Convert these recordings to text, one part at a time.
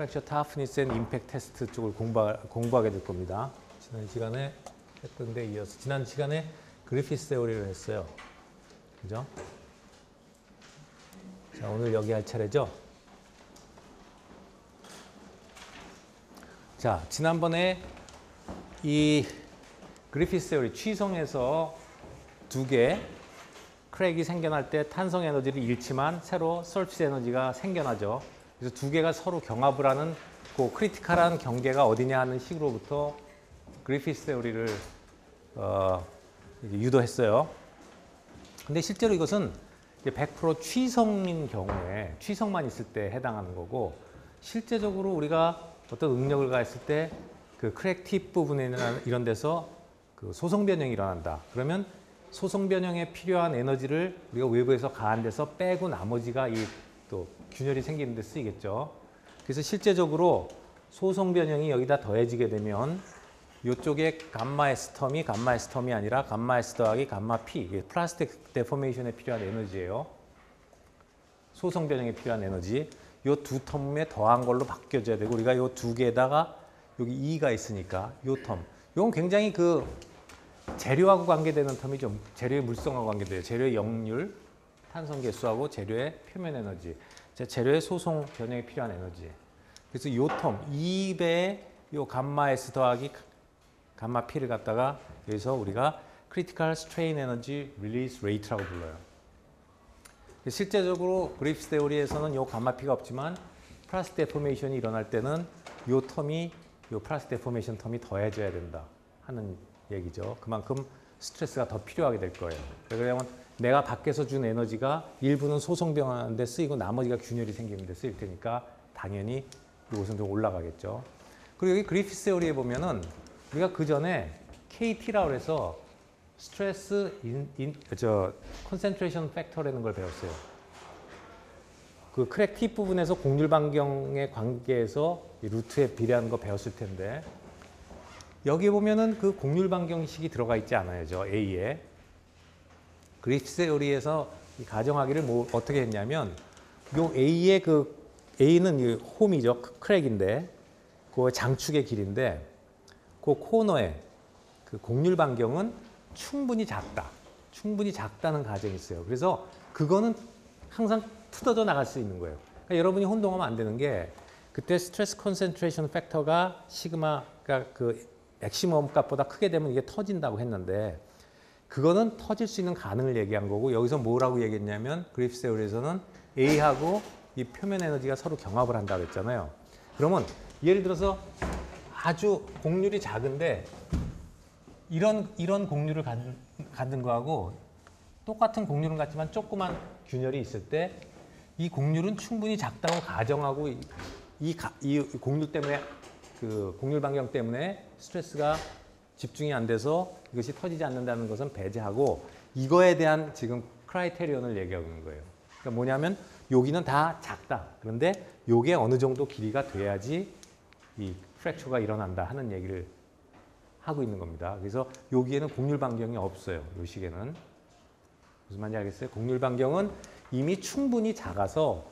프랙처 타프니스 앤 임팩트 테스트 쪽을 공부하게 될 겁니다. 지난 시간에 했던 데 이어서 지난 시간에 그리피스 세오리를 했어요. 그죠? 자, 오늘 여기 할 차례죠? 자, 지난번에 이 그리피스 세오리 취성에서 두 개 크랙이 생겨날 때 탄성 에너지를 잃지만 새로 서피스 에너지가 생겨나죠. 그래서 두 개가 서로 경합을 하는 그 크리티컬한 경계가 어디냐 하는 식으로부터 그리피스 세오리를 유도했어요. 근데 실제로 이것은 100% 취성인 경우에 취성만 있을 때 해당하는 거고, 실제적으로 우리가 어떤 응력을 가했을 때 그 크랙 팁 부분에는 이런 데서 그 소성 변형이 일어난다. 그러면 소성 변형에 필요한 에너지를 우리가 외부에서 가한 데서 빼고 나머지가 이 또 균열이 생기는 데 쓰이겠죠. 그래서 실제적으로 소성 변형이 여기다 더해지게 되면 이쪽에 감마 S 텀이 아니라 감마 S 더하기 감마 P, 이게 플라스틱 데포메이션에 필요한 에너지예요. 소성 변형에 필요한 에너지. 이 두 텀에 더한 걸로 바뀌어져야 되고, 우리가 이 두 개에다가 여기 E가 있으니까 이 텀. 이건 굉장히 그 재료하고 관계되는 텀이죠. 재료의 물성하고 관계돼요. 재료의 역률, 탄성 개수하고 재료의 표면 에너지, 재료의 소송 변형에 필요한 에너지. 그래서 이 텀, 2배의 이 감마 S 더하기 감마 P를 갖다가 여기서 우리가 크리티컬 스트레인 에너지 릴리스 레이트라고 불러요. 실제적으로 그리피스 세오리에서는 이 감마 P가 없지만 플라스틱 데포메이션이 일어날 때는 이 텀이, 이 플라스틱 데포메이션 텀이 더해져야 된다 하는 얘기죠. 그만큼 스트레스가 더 필요하게 될 거예요. 왜냐하면 내가 밖에서 준 에너지가 일부는 소성 변화하는 데 쓰이고 나머지가 균열이 생기는 데 쓰일 테니까 당연히 이것은 좀 올라가겠죠. 그리고 여기 그리피스 세오리에 보면은 우리가 그 전에 KT라고 해서 스트레스 컨센트레이션 팩터라는 걸 배웠어요. 그 크랙 팁 부분에서 곡률 반경의 관계에서 이 루트에 비례하는 거 배웠을 텐데, 여기 보면은 그 곡률 반경식이 들어가 있지 않아요. A에. 그리피스 세오리에서 이 가정하기를 어떻게 했냐면, 요 A의 A는 이 홈이죠. 크랙인데, 그 장축의 길인데, 그 코너에 그 곡률 반경은 충분히 작다는 가정이 있어요. 그래서 그거는 항상 뜯어져 나갈 수 있는 거예요. 그러니까 여러분이 혼동하면 안 되는 게, 그때 스트레스 컨센트레이션 팩터가 시그마가 그 맥시멈 값보다 크게 되면 이게 터진다고 했는데, 그거는 터질 수 있는 가능을 얘기한 거고, 여기서 뭐라고 얘기했냐면 그리피스 세오리에서는 A하고 이 표면 에너지가 서로 경합을 한다고 했잖아요. 그러면 예를 들어서 아주 곡률이 작은데 이런 곡률을 갖는 거하고 똑같은 곡률은 같지만 조그만 균열이 있을 때 이 곡률은 충분히 작다고 가정하고 이 곡률 때문에 그 곡률 반경 때문에 스트레스가 집중이 안 돼서 이것이 터지지 않는다는 것은 배제하고, 이거에 대한 지금 크라이테리온을 얘기하고 있는 거예요. 그러니까 뭐냐면 여기는 다 작다. 그런데 요게 어느 정도 길이가 돼야지 이 프랙처가 일어난다 하는 얘기를 하고 있는 겁니다. 그래서 여기에는 곡률 반경이 없어요. 요 식에는. 무슨 말인지 알겠어요? 곡률 반경은 이미 충분히 작아서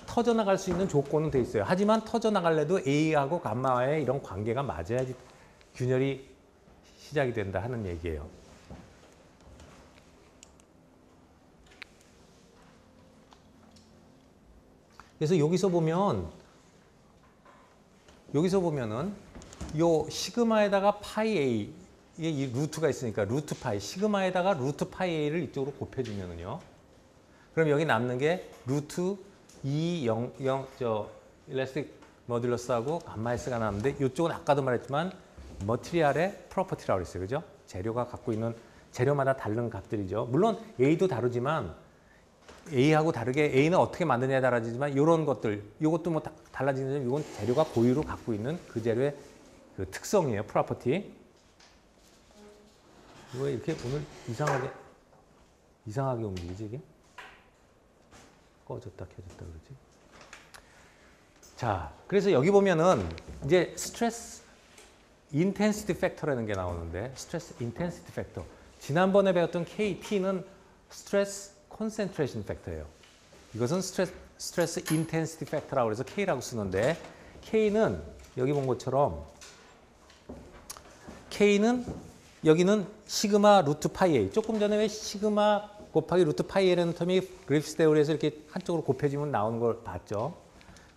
터져나갈 수 있는 조건은 돼 있어요. 하지만 터져나갈래도 A하고 감마와의 이런 관계가 맞아야지 균열이 시작이 된다 하는 얘기예요. 그래서 여기서 보면은 요 시그마에다가 파이 A, 이게 이 루트가 있으니까 루트 파이, 시그마에다가 루트 파이 A를 이쪽으로 곱해주면은요, 그럼 여기 남는 게 루트 2,0,0 모듈러스하고 감마 S가 남는데, 이쪽은 아까도 말했지만 머티리얼의 프로퍼티라고 했어요. 그죠? 재료가 갖고 있는, 재료마다 다른 값들이죠. 물론 A도 다르지만 A하고 다르게 A는 어떻게 만드냐에 달라지지만 이런 것들, 이것도 뭐 달라지는데, 이건 재료가 고유로 갖고 있는 그 재료의 그 특성이에요. 프로퍼티. 왜 이렇게 오늘 이상하게 움직이지 이게? 꺼졌다 켜졌다 그러지? 자, 그래서 여기 보면은 이제 스트레스 인텐시티 팩터라는 게 나오는데, 스트레스 인텐시티 팩터. 지난번에 배웠던 KT는 스트레스 콘센트레이션 팩터예요. 이것은 스트레스 인텐시티 팩터라고 해서 K라고 쓰는데, K는 여기 본 것처럼 K는 여기는 시그마 루트 파이 A. 조금 전에 왜 시그마 곱하기 루트 파이 A라는 텀이 그리프스 대오리에서 이렇게 한쪽으로 곱해지면 나오는 걸 봤죠.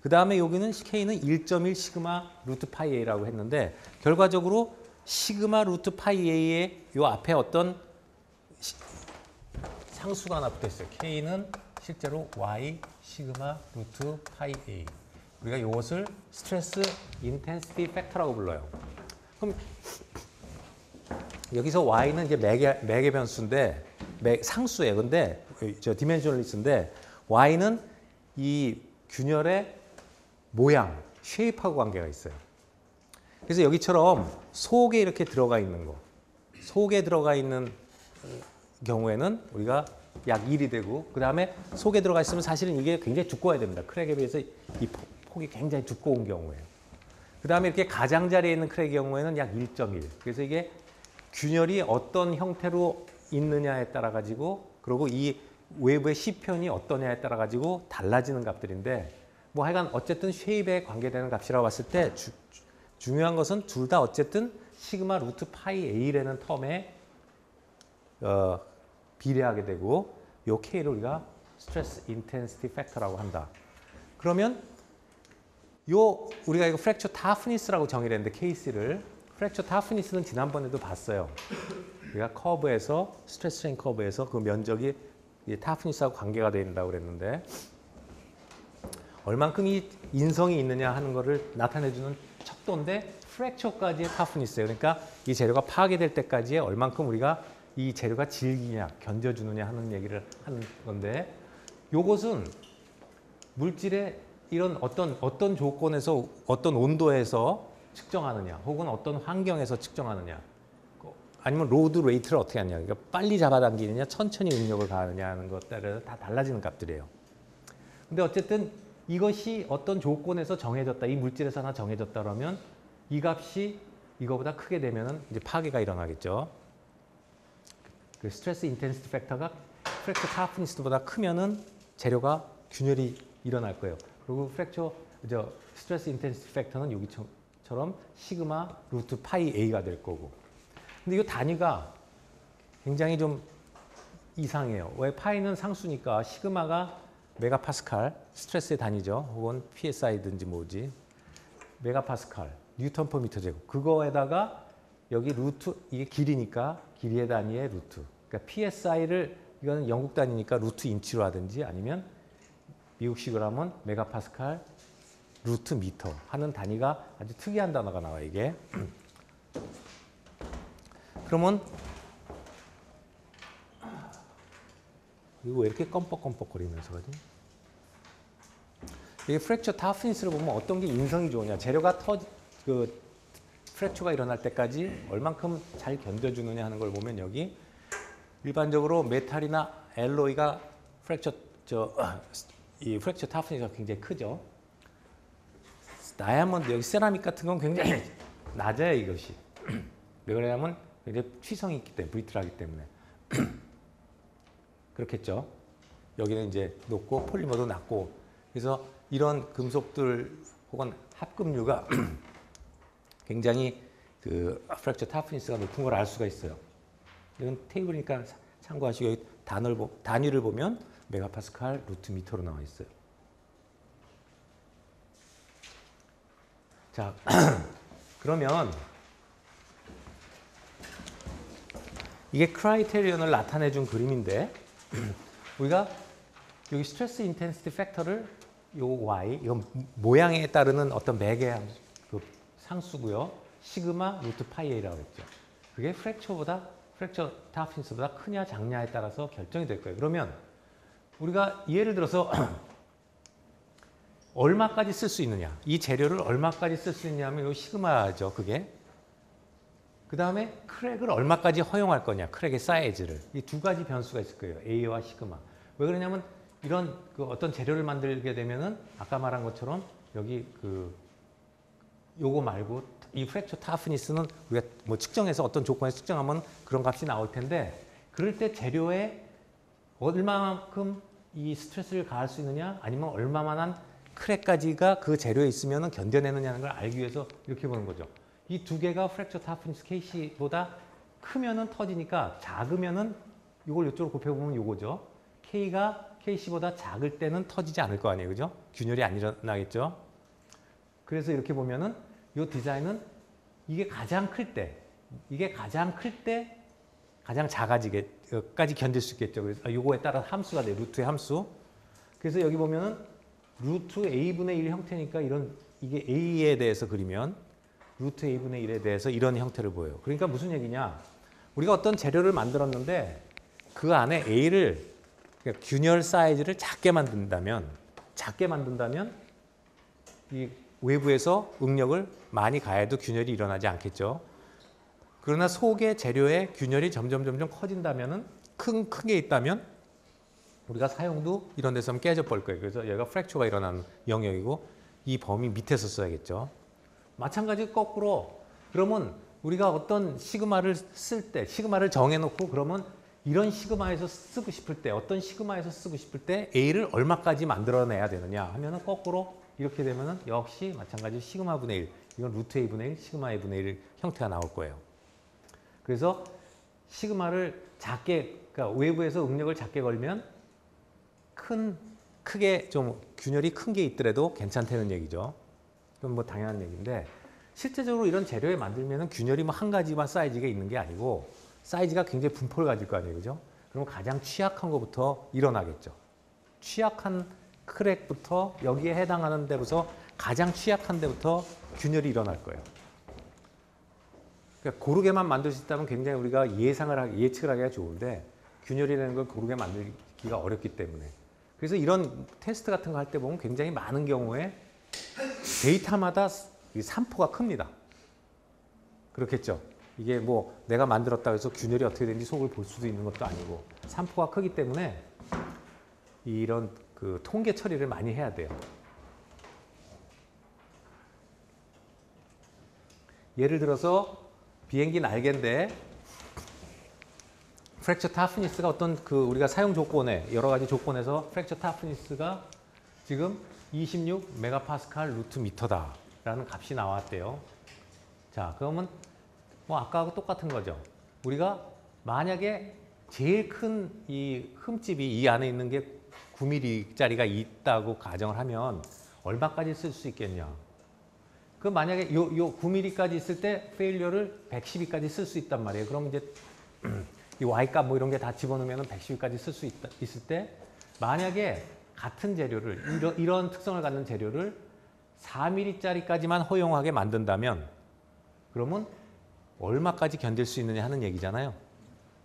그 다음에 여기는 K는 1.1 시그마 루트 파이 A라고 했는데 결과적으로 시그마 루트 파이 A의 요 앞에 어떤 상수가 하나 붙어 있어요. K는 실제로 Y 시그마 루트 파이 A. 우리가 이것을 스트레스 인텐시티 팩터라고 불러요. 그럼 여기서 Y는 이제 맥의 변수인데 상수예요. 근데 저 디멘셔널리스인데 Y는 이 균열의 모양, 쉐입하고 관계가 있어요. 그래서 여기처럼 속에 이렇게 들어가 있는 거, 속에 들어가 있는 경우에는 우리가 약 1이 되고 그 다음에 속에 들어가 있으면 사실은 이게 굉장히 두꺼워야 됩니다. 크랙에 비해서 이 폭이 굉장히 두꺼운 경우에요. 그 다음에 이렇게 가장자리에 있는 크랙의 경우에는 약 1.1. 그래서 이게 균열이 어떤 형태로 있느냐에 따라 가지고 그리고 이 외부의 C편이 어떠냐에 따라 가지고 달라지는 값들인데 뭐 하여간 어쨌든 쉐입에 관계되는 값이라고 봤을 때 중요한 것은 둘 다 어쨌든 시그마 루트 파이 A라는 텀에 비례하게 되고 요 K를 우리가 스트레스 인텐시티 팩터라고 한다. 그러면 요 우리가 이거 프랙처 타프니스라고 정의를 했는데 KC를 프랙처 타프니스는 지난번에도 봤어요. 우리가 커브에서 스트레스 스트레인 커브에서 그 면적이 타프니스하고 관계가 된다고 그랬는데 얼만큼 이 인성이 있느냐 하는 거를 나타내주는 척도인데 프랙처까지의 타프니스예요. 그러니까 이 재료가 파괴될 때까지의 얼만큼 우리가 이 재료가 질기냐, 견뎌주느냐 하는 얘기를 하는 건데 요것은 물질의 이런 어떤 조건에서 어떤 온도에서 측정하느냐 혹은 어떤 환경에서 측정하느냐 아니면 로드 레이트를 어떻게 하느냐 그러니까 빨리 잡아당기느냐 천천히 응력을 가하느냐 하는 것 따라서 다 달라지는 값들이에요. 근데 어쨌든 이것이 어떤 조건에서 정해졌다. 이 물질에서 하나 정해졌다 그러면 이 값이 이거보다 크게 되면은 이제 파괴가 일어나겠죠. 그 스트레스 인텐시티 팩터가 프랙처 타프니스보다 크면은 재료가 균열이 일어날 거예요. 그리고 스트레스 인텐시티 팩터는 여기처럼 시그마 루트 파이 A가 될 거고. 근데 이 단위가 굉장히 좀 이상해요. 왜 파이는 상수니까 시그마가 메가파스칼, 스트레스의 단위죠. 혹은 PSI든지 뭐지. 메가파스칼, 뉴턴 퍼 미터 제곱. 그거에다가 여기 루트, 이게 길이니까 길이의 단위의 루트. 그러니까 PSI를 이거는 영국 단위니까 루트 인치로 하든지 아니면 미국식으로 하면 메가파스칼 루트 미터 하는 단위가 아주 특이한 단어가 나와요, 이게. 그러면 이거 왜 이렇게 껌뻑껌뻑거리면서 가지? 이 프랙처 타프니스를 보면 어떤 게 인성이 좋으냐. 재료가 프랙처가 일어날 때까지 얼만큼 잘 견뎌주느냐 하는 걸 보면 여기 일반적으로 메탈이나 알로이가 이 프랙처 타프니스가 굉장히 크죠. 다이아몬드, 여기 세라믹 같은 건 굉장히 낮아요, 이것이. 왜 그러냐면 굉장히 취성이 있기 때문에, 브리틀하기 때문에. 그렇겠죠. 여기는 이제 높고 폴리머도 낮고 그래서 이런 금속들 혹은 합금류가 굉장히 그 프랙처 타프니스가 높은 걸 알 수가 있어요. 이건 테이블이니까 참고하시고 여기 단위를 보면 메가파스칼 루트 미터로 나와 있어요. 자, 그러면 이게 크라이테리언을 나타내 준 그림인데 우리가 여기 스트레스 인텐시티 팩터를 요 Y, 이건 모양에 따르는 어떤 맥의 그 상수고요. 시그마 루트 파이 A라고 했죠. 그게 프랙처 타프니스보다 크냐 작냐에 따라서 결정이 될 거예요. 그러면 우리가 예를 들어서 얼마까지 쓸 수 있느냐. 이 재료를 얼마까지 쓸 수 있냐면 요 시그마죠. 그게. 그 다음에 크랙을 얼마까지 허용할 거냐. 크랙의 사이즈를. 이 두 가지 변수가 있을 거예요. A와 시그마. 왜 그러냐면 이런 그 어떤 재료를 만들게 되면은 아까 말한 것처럼 여기 요거 말고 이 프랙처 타프니스는 우리가 뭐 측정해서 어떤 조건에서 측정하면 그런 값이 나올 텐데 그럴 때 재료에 얼마만큼 이 스트레스를 가할 수 있느냐 아니면 얼마만한 크랙까지가 그 재료에 있으면 견뎌내느냐는 걸 알기 위해서 이렇게 보는 거죠. 이 두 개가 프랙처 타프니스 KC보다 크면은 터지니까 작으면은 이걸 이쪽으로 곱해보면 이거죠. K가 KC보다 작을 때는 터지지 않을 거 아니에요. 그죠? 균열이 안 일어나겠죠. 그래서 이렇게 보면은 이 디자인은 이게 가장 클 때, 가장 작아지게까지 견딜 수 있겠죠. 그래서 이거에 따라 함수가 돼요. 루트의 함수. 그래서 여기 보면은 루트 A분의 1 형태니까 이게 A에 대해서 그리면 루트 A분의 1에 대해서 이런 형태를 보여요. 그러니까 무슨 얘기냐. 우리가 어떤 재료를 만들었는데 그 안에 A를 그러니까 균열 사이즈를 작게 만든다면 이 외부에서 응력을 많이 가해도 균열이 일어나지 않겠죠. 그러나 속의 재료의 균열이 점점 커진다면은 크게 있다면 우리가 사용도 이런 데서 깨져 버릴 거예요. 그래서 얘가 프랙처가 일어나는 영역이고 이 범위 밑에서 써야겠죠. 마찬가지 거꾸로 그러면 우리가 어떤 시그마를 쓸 때 시그마를 정해놓고 그러면 이런 시그마에서 쓰고 싶을 때 어떤 시그마에서 쓰고 싶을 때 A를 얼마까지 만들어내야 되느냐 하면은 거꾸로 이렇게 되면은 역시 마찬가지 시그마 분의 1 이건 루트 A분의 1 시그마 A분의 1 형태가 나올 거예요. 그래서 시그마를 그러니까 외부에서 응력을 작게 걸면 크게 좀 균열이 큰 게 있더라도 괜찮다는 얘기죠. 그건 뭐 당연한 얘기인데 실제적으로 이런 재료에 만들면은 균열이 뭐 한 가지만 사이즈가 있는 게 아니고 사이즈가 굉장히 분포를 가질 거 아니에요. 그죠? 그럼 가장 취약한 것부터 일어나겠죠. 취약한 크랙부터 여기에 해당하는 데부터 가장 취약한 데부터 균열이 일어날 거예요. 그러니까 고르게만 만들 수 있다면 굉장히 우리가 예측을 하기가 좋은데 균열이라는 걸 고르게 만들기가 어렵기 때문에 그래서 이런 테스트 같은 거 할 때 보면 굉장히 많은 경우에 데이터마다 산포가 큽니다. 그렇겠죠. 이게 뭐 내가 만들었다고 해서 균열이 어떻게 되는지 속을 볼 수도 있는 것도 아니고 산포가 크기 때문에 이런 그 통계 처리를 많이 해야 돼요. 예를 들어서 비행기 날개인데 프랙처 타프니스가 어떤 우리가 사용 조건에 여러 가지 조건에서 프랙처 타프니스가 지금 26 메가파스칼 루트 미터다라는 값이 나왔대요. 자, 그러면 뭐 아까하고 똑같은 거죠. 우리가 만약에 제일 큰 이 흠집이 이 안에 있는 게 9mm짜리가 있다고 가정을 하면 얼마까지 쓸 수 있겠냐? 그 만약에 요 9mm까지 있을 때 페일리어를 112까지 쓸 수 있단 말이에요. 그럼 이제 이 Y값 뭐 이런 게 다 집어넣으면 112까지 쓸 수 있을 때 만약에 같은 재료를 이런 특성을 갖는 재료를 4mm짜리까지만 허용하게 만든다면 그러면 얼마까지 견딜 수 있느냐 하는 얘기잖아요.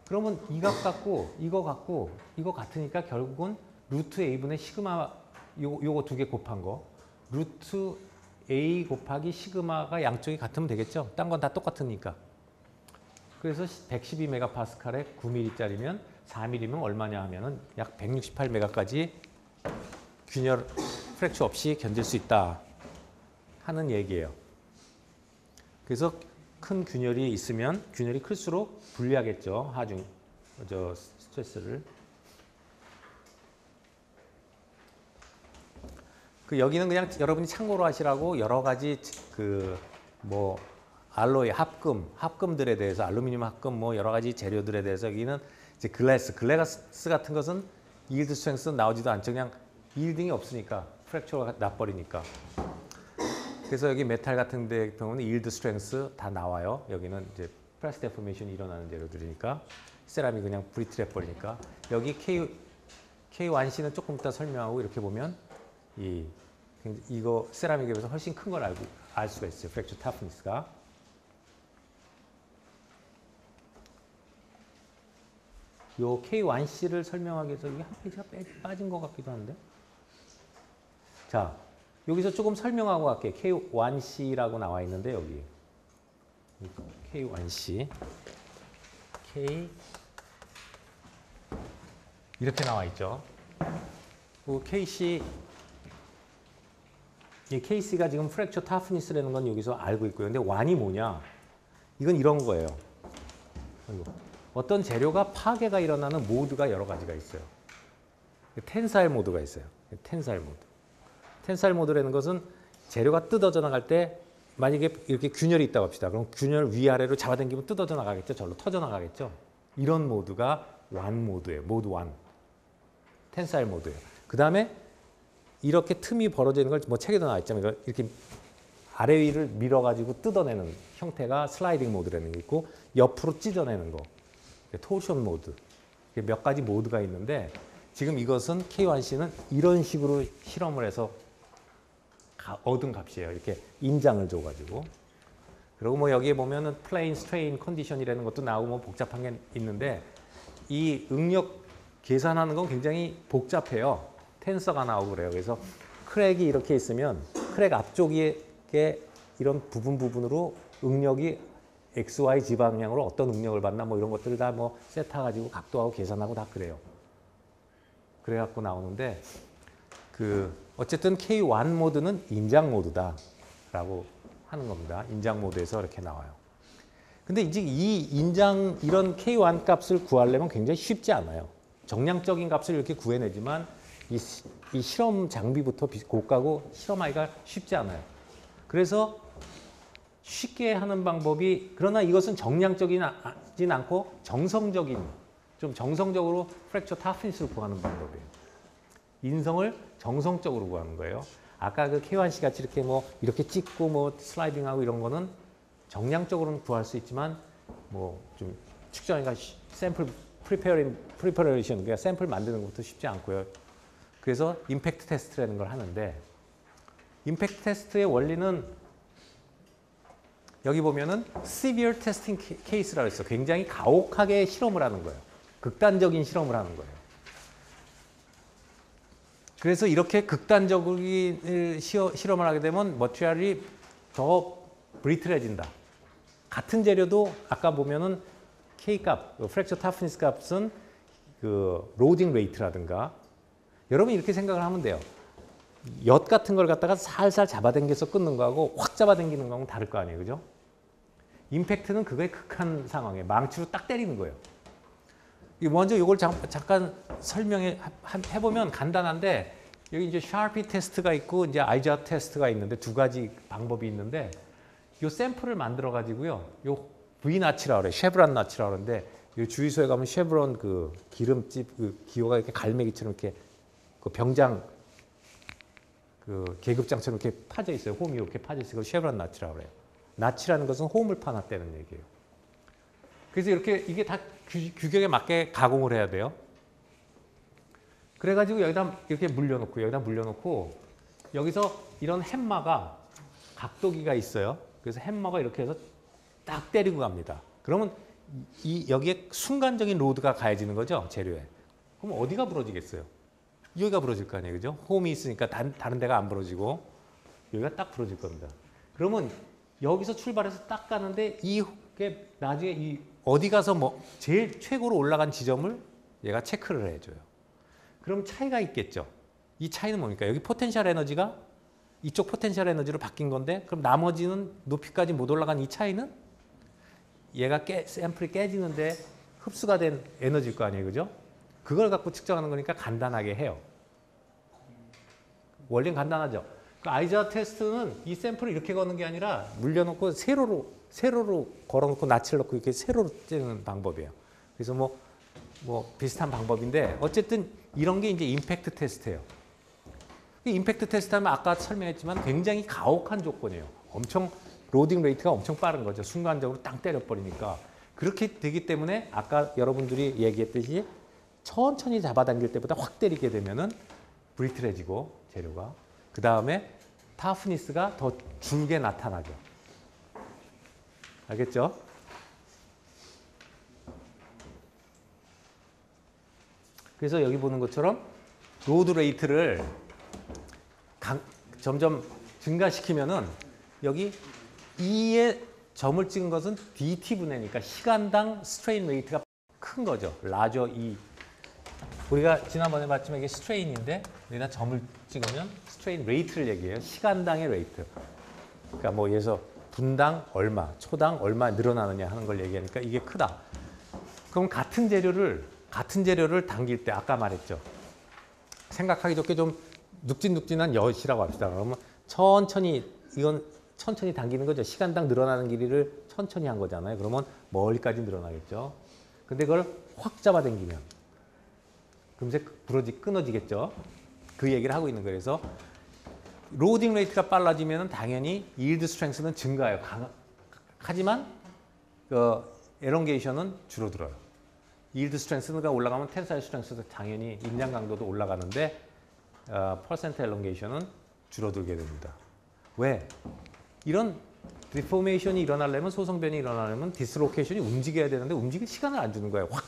그러면 이 값 갖고 이거 같으니까 결국은 루트 A분의 시그마 요거 두 개 곱한 거 루트 A 곱하기 시그마가 양쪽이 같으면 되겠죠. 딴 건 다 똑같으니까. 그래서 112메가파스칼에 9mm짜리면 4mm면 얼마냐 하면은 약 168메가까지 균열 프랙처 없이 견딜 수 있다 하는 얘기예요. 그래서 큰 균열이 있으면 균열이 클수록 불리하겠죠. 스트레스를. 여기는 그냥 여러분이 참고로 하시라고 여러 가지 뭐 알로이 합금들에 대해서 알루미늄 합금 뭐 여러 가지 재료들에 대해서 여기는 이제 글래스 같은 것은 이일드 스트렝스 나오지도 않죠. 그냥 이일딩이 없으니까 프랙처가 나버리니까. 그래서 여기 메탈 같은 데 경우는 이일드 스트렝스 다 나와요. 여기는 이제 프레스 데포메이션이 일어나는 재료들이니까 세라믹 그냥 브리틀해 버리니까 여기 K1C는 조금 이따 설명하고 이렇게 보면 이거 세라믹에 비해서 훨씬 큰 걸 알 수가 있어요. 프랙처 타프니스가. 요 K1C를 설명하기 위해서 이게 한 페이지가 빠진 것 같기도 한데. 자, 여기서 조금 설명하고 갈게요. K1C라고 나와 있는데 여기. K1C. 이렇게 나와 있죠. 이 KC가 지금 프랙처 타프니스라는 건 여기서 알고 있고요. 근데 1이 뭐냐? 이건 이런 거예요. 어떤 재료가 파괴가 일어나는 모드가 여러 가지가 있어요. 텐사일 모드가 있어요. 텐사일 모드. 텐사일 모드라는 것은 재료가 뜯어져 나갈 때 만약에 이렇게 균열이 있다고 합시다. 그럼 균열 위아래로 잡아당기면 뜯어져 나가겠죠. 절로 터져 나가겠죠. 이런 모드가 완 모드예요. 모드 완. 텐사일 모드예요. 그 다음에 이렇게 틈이 벌어져 있는 걸 뭐 책에도 나와 있잖아요. 이렇게 아래 위를 밀어가지고 뜯어내는 형태가 슬라이딩 모드라는 게 있고 옆으로 찢어내는 거. 토션 모드. 몇 가지 모드가 있는데 지금 이것은 K1C는 이런 식으로 실험을 해서 얻은 값이에요. 이렇게 인장을 줘가지고. 그리고 뭐 여기에 보면은 플레인 스트레인 컨디션이라는 것도 나오고 뭐 복잡한 게 있는데 이 응력 계산하는 건 굉장히 복잡해요. 텐서가 나오고 그래요. 그래서 크랙이 이렇게 있으면 크랙 앞쪽에 이런 부분으로 응력이 XY 지방량으로 어떤 응력을 받나 뭐 이런 것들을 다 뭐 세트해가지고 각도하고 계산하고 다 그래요. 그래갖고 나오는데 어쨌든 K1 모드는 인장 모드다라고 하는 겁니다. 인장 모드에서 이렇게 나와요. 근데 이제 이런 K1 값을 구하려면 굉장히 쉽지 않아요. 정량적인 값을 이렇게 구해내지만 이 실험 장비부터 고가고 실험하기가 쉽지 않아요. 그래서 쉽게 하는 방법이 그러나 이것은 정량적이진 않고 정성적인 좀 정성적으로 프랙처 타프니스를 구하는 방법이에요. 인성을 정성적으로 구하는 거예요. 아까 그 K1C 같이 이렇게 뭐 이렇게 찍고 뭐 슬라이딩하고 이런 거는 정량적으로는 구할 수 있지만 뭐 좀 측정이가 샘플 프리퍼레이션 그러니까 샘플 만드는 것도 쉽지 않고요. 그래서 임팩트 테스트라는 걸 하는데 임팩트 테스트의 원리는 여기 보면은 severe testing case라고 했어. 굉장히 가혹하게 실험을 하는 거예요. 극단적인 실험을 하는 거예요. 그래서 이렇게 극단적인 실험을 하게 되면 머티리얼이 더 브리틀해진다. 같은 재료도 아까 보면은 K값, 프랙처 타프니스 값은 그 로딩 레이트라든가 여러분 이렇게 생각을 하면 돼요. 엿 같은 걸 갖다가 살살 잡아당겨서 끊는 거하고 확 잡아당기는 거하고는 다를 거 아니에요. 그죠? 임팩트는 그거의 극한 상황에 망치로 딱 때리는 거예요. 먼저 이걸 잠깐 해보면 간단한데 여기 이제 샤피 테스트가 있고 이제 아이자 테스트가 있는데 두 가지 방법이 있는데 이 샘플을 만들어 가지고요. 요 V 나치라 그래. 쉐브론 나치라 그러는데 이 주유소에 가면 쉐브론 그 기름집 그 기호가 이렇게 갈매기처럼 이렇게 그 병장 그 계급장처럼 이렇게 파져 있어요. 홈이 이렇게 파져 있어요. 쉐브론 나치라 그래요. 나치라는 것은 홈을 파놨다는 얘기예요. 그래서 이렇게 이게 다 규격에 맞게 가공을 해야 돼요. 그래가지고 여기다 이렇게 물려놓고 여기서 이런 햄마가 각도기가 있어요. 그래서 햄마가 이렇게 해서 딱 때리고 갑니다. 그러면 여기에 순간적인 로드가 가해지는 거죠. 재료에. 그럼 어디가 부러지겠어요? 여기가 부러질 거 아니에요. 그죠? 홈이 있으니까 다른 데가 안 부러지고 여기가 딱 부러질 겁니다. 그러면 여기서 출발해서 딱 가는데 이게 나중에 어디 가서 뭐 제일 최고로 올라간 지점을 얘가 체크를 해줘요. 그럼 차이가 있겠죠. 이 차이는 뭡니까? 여기 포텐셜 에너지가 이쪽 포텐셜 에너지로 바뀐 건데 그럼 나머지는 높이까지 못 올라간 이 차이는 얘가 샘플이 깨지는데 흡수가 된 에너지일 거 아니에요. 그죠? 그걸 갖고 측정하는 거니까 간단하게 해요. 원리는 간단하죠. 그 아이자 테스트는 이 샘플을 이렇게 거는 게 아니라 물려놓고 세로로 걸어놓고 낯을 넣고 이렇게 세로로 찌는 방법이에요. 그래서 뭐 비슷한 방법인데 어쨌든 이런 게 이제 임팩트 테스트예요. 임팩트 테스트 하면 아까 설명했지만 굉장히 가혹한 조건이에요. 엄청 로딩 레이트가 엄청 빠른 거죠. 순간적으로 땅 때려버리니까. 그렇게 되기 때문에 아까 여러분들이 얘기했듯이 천천히 잡아당길 때보다 확 때리게 되면은 브리틀해지고 재료가 그 다음에 타프니스가 더 줄게 나타나죠. 알겠죠? 그래서 여기 보는 것처럼 로드 레이트를 점점 증가시키면은 여기 E에 점을 찍은 것은 DT분해니까 시간당 스트레인 레이트가 큰 거죠. 라저 E. 우리가 지난번에 봤지만 이게 스트레인인데 여기다 점을 찍으면 스트레인 레이트를 얘기해요. 시간당의 레이트. 그러니까 뭐 예를 들어서 분당 얼마, 초당 얼마 늘어나느냐 하는 걸 얘기하니까 이게 크다. 그럼 같은 재료를 당길 때 아까 말했죠. 생각하기 좋게 좀 눅진눅진한 엿이라고 합시다. 그러면 천천히 이건 천천히 당기는 거죠. 시간당 늘어나는 길이를 천천히 한 거잖아요. 그러면 멀리까지 늘어나겠죠. 근데 그걸 확 잡아당기면 금세 끊어지겠죠. 그 얘기를 하고 있는 거예요. 그래서 로딩 레이트가 빨라지면 당연히 yield strength는 증가해요. 하지만 elongation은 줄어들어요. yield strength가 올라가면 tensile strength도 당연히 인장 강도도 올라가는데 percent elongation은 줄어들게 됩니다. 왜? 이런 디포메이션이 일어나려면 소성변이 일어나려면 디스로케이션이 움직여야 되는데 움직일 시간을 안 주는 거예요. 확!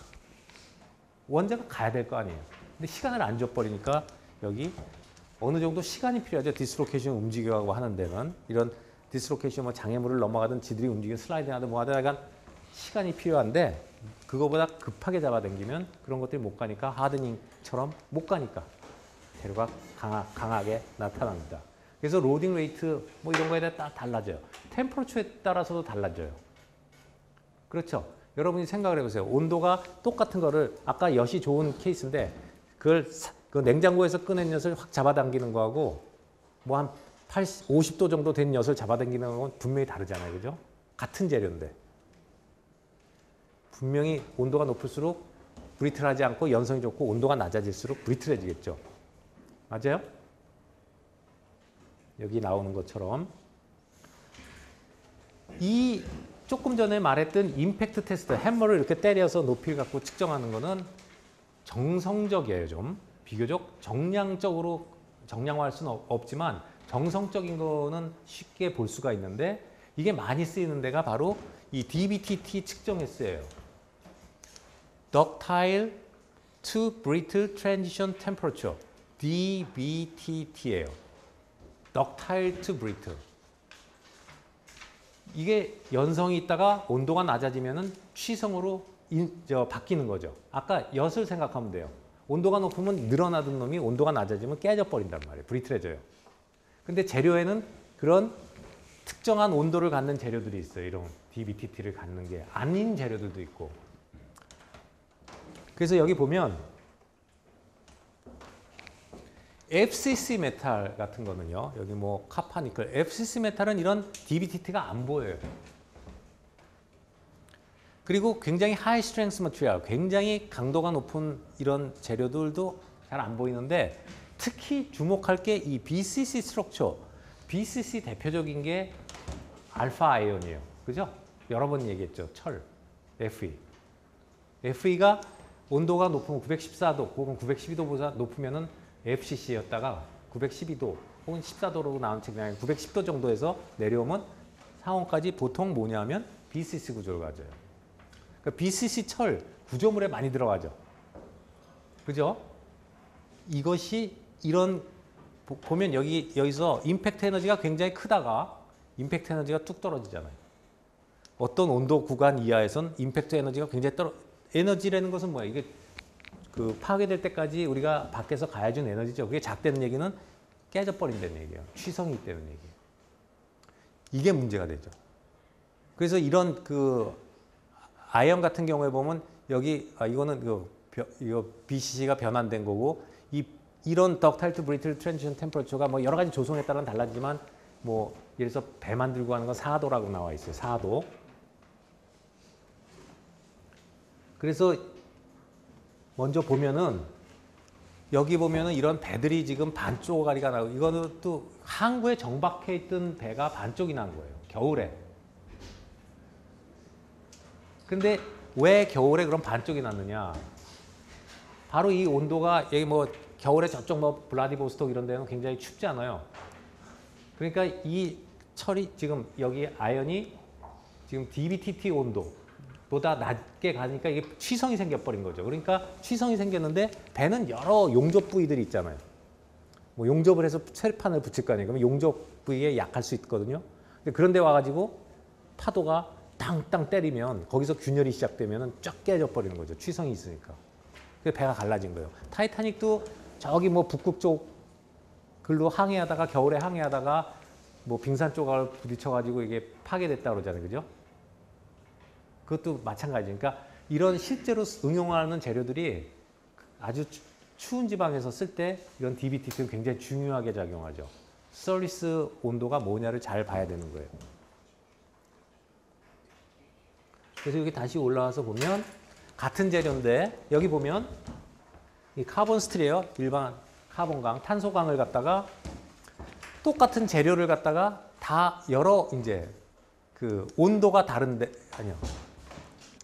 원자가 가야 될 거 아니에요. 근데 시간을 안 줘버리니까 여기 어느 정도 시간이 필요하죠. 디스로케이션 움직여가고 하는 데는 이런 디스로케이션 뭐 장애물을 넘어가든 지들이 움직여 슬라이딩하든 뭐 하든 약간 시간이 필요한데 그거보다 급하게 잡아당기면 그런 것들이 못 가니까 하드닝처럼 못 가니까 재료가 강하게 나타납니다. 그래서 로딩 레이트 뭐 이런 거에 따라 달라져요. 템퍼러처에 따라서도 달라져요. 그렇죠? 여러분이 생각을 해보세요. 온도가 똑같은 거를 아까 엿이 좋은 케이스인데 그걸 그 냉장고에서 꺼낸 엿을 확 잡아당기는 거하고 뭐 한 50도 정도 된 엿을 잡아당기는 건 분명히 다르잖아요. 그죠? 같은 재료인데 분명히 온도가 높을수록 브리틀하지 않고 연성이 좋고 온도가 낮아질수록 브리틀해지겠죠. 맞아요? 여기 나오는 것처럼 이 조금 전에 말했던 임팩트 테스트, 해머를 이렇게 때려서 높이를 갖고 측정하는 거는 정성적이에요. 좀 비교적 정량화할 수는 없지만 정성적인 거는 쉽게 볼 수가 있는데 이게 많이 쓰이는 데가 바로 이 DBTT 측정에 쓰여요. Ductile to Brittle Transition Temperature, DBTT예요. Ductile to Brittle. 이게 연성이 있다가 온도가 낮아지면은 취성으로 바뀌는 거죠. 아까 엿을 생각하면 돼요. 온도가 높으면 늘어나던 놈이 온도가 낮아지면 깨져버린단 말이에요. 브리틀해져요. 근데 재료에는 그런 특정한 온도를 갖는 재료들이 있어요. 이런 DBTT를 갖는 게 아닌 재료들도 있고. 그래서 여기 보면 FCC 메탈 같은 거는요. 여기 뭐 카파니클, FCC 메탈은 이런 DBTT가 안 보여요. 그리고 굉장히 하이 스트렝스 머티리얼, 굉장히 강도가 높은 이런 재료들도 잘 안 보이는데 특히 주목할 게 이 BCC 스트럭처. BCC 대표적인 게 알파 아이온이에요. 그죠? 여러 번 얘기했죠. 철, Fe. Fe가 온도가 높으면 914도 혹은 912도보다 높으면은 FCC였다가 912도 혹은 14도로 나온 측량이 910도 정도에서 내려오면 상온까지 보통 뭐냐면 BCC 구조를 가져요. 그러니까 BCC 철 구조물에 많이 들어가죠. 그죠? 이것이 이런 보면 여기서 임팩트 에너지가 굉장히 크다가 임팩트 에너지가 뚝 떨어지잖아요. 어떤 온도 구간 이하에선 임팩트 에너지가 굉장히 에너지라는 것은 뭐야? 이게 그 파괴될 때까지 우리가 밖에서 가해준 에너지죠. 그게 작다는 얘기는 깨져버린다는 얘기예요. 취성이 있다는 얘기예요. 이게 문제가 되죠. 그래서 이런 그 아이언 같은 경우에 보면 여기 이거는 이거 BCC가 변환된 거고 이런 Ductile to Brittle Transition Temperature가 뭐 여러 가지 조성에 따라 달라지만 뭐 예를 들어서 배 만들고 하는 건 4도라고 나와 있어요. 4도. 그래서 먼저 보면은 여기 보면은 이런 배들이 지금 반쪽짜리가 나고 이거는 또 항구에 정박해 있던 배가 반쪽이 난 거예요. 겨울에. 근데 왜 겨울에 그럼 반쪽이 났느냐? 바로 이 온도가 여기 뭐 겨울에 저쪽 뭐 블라디보스톡 이런 데는 굉장히 춥잖아요. 그러니까 이 철이 지금 여기 아연이 지금 DBTT 온도보다 낮게 가니까 이게 취성이 생겨버린 거죠. 그러니까 취성이 생겼는데 배는 여러 용접 부위들이 있잖아요. 뭐 용접을 해서 쇠판을 붙일 거 아니에요. 그러면 용접 부위에 약할 수 있거든요. 근데 그런 데 와가지고 파도가 땅땅 때리면 거기서 균열이 시작되면 쫙 깨져버리는 거죠. 취성이 있으니까. 그래서 배가 갈라진 거예요. 타이타닉도 저기 뭐 북극 쪽 글로 항해하다가 겨울에 항해하다가 뭐 빙산 조각을 부딪혀가지고 이게 파괴됐다 그러잖아요. 그죠? 그것도 마찬가지니까 이런 실제로 응용하는 재료들이 아주 추운 지방에서 쓸 때 이런 DBTT는 굉장히 중요하게 작용하죠. 서비스 온도가 뭐냐를 잘 봐야 되는 거예요. 그래서 여기 다시 올라와서 보면 같은 재료인데 여기 보면 이 카본 스틸이에요. 일반 카본강, 탄소강을 갖다가 똑같은 재료를 갖다가 다 여러 이제 그 온도가 다른데 아니요.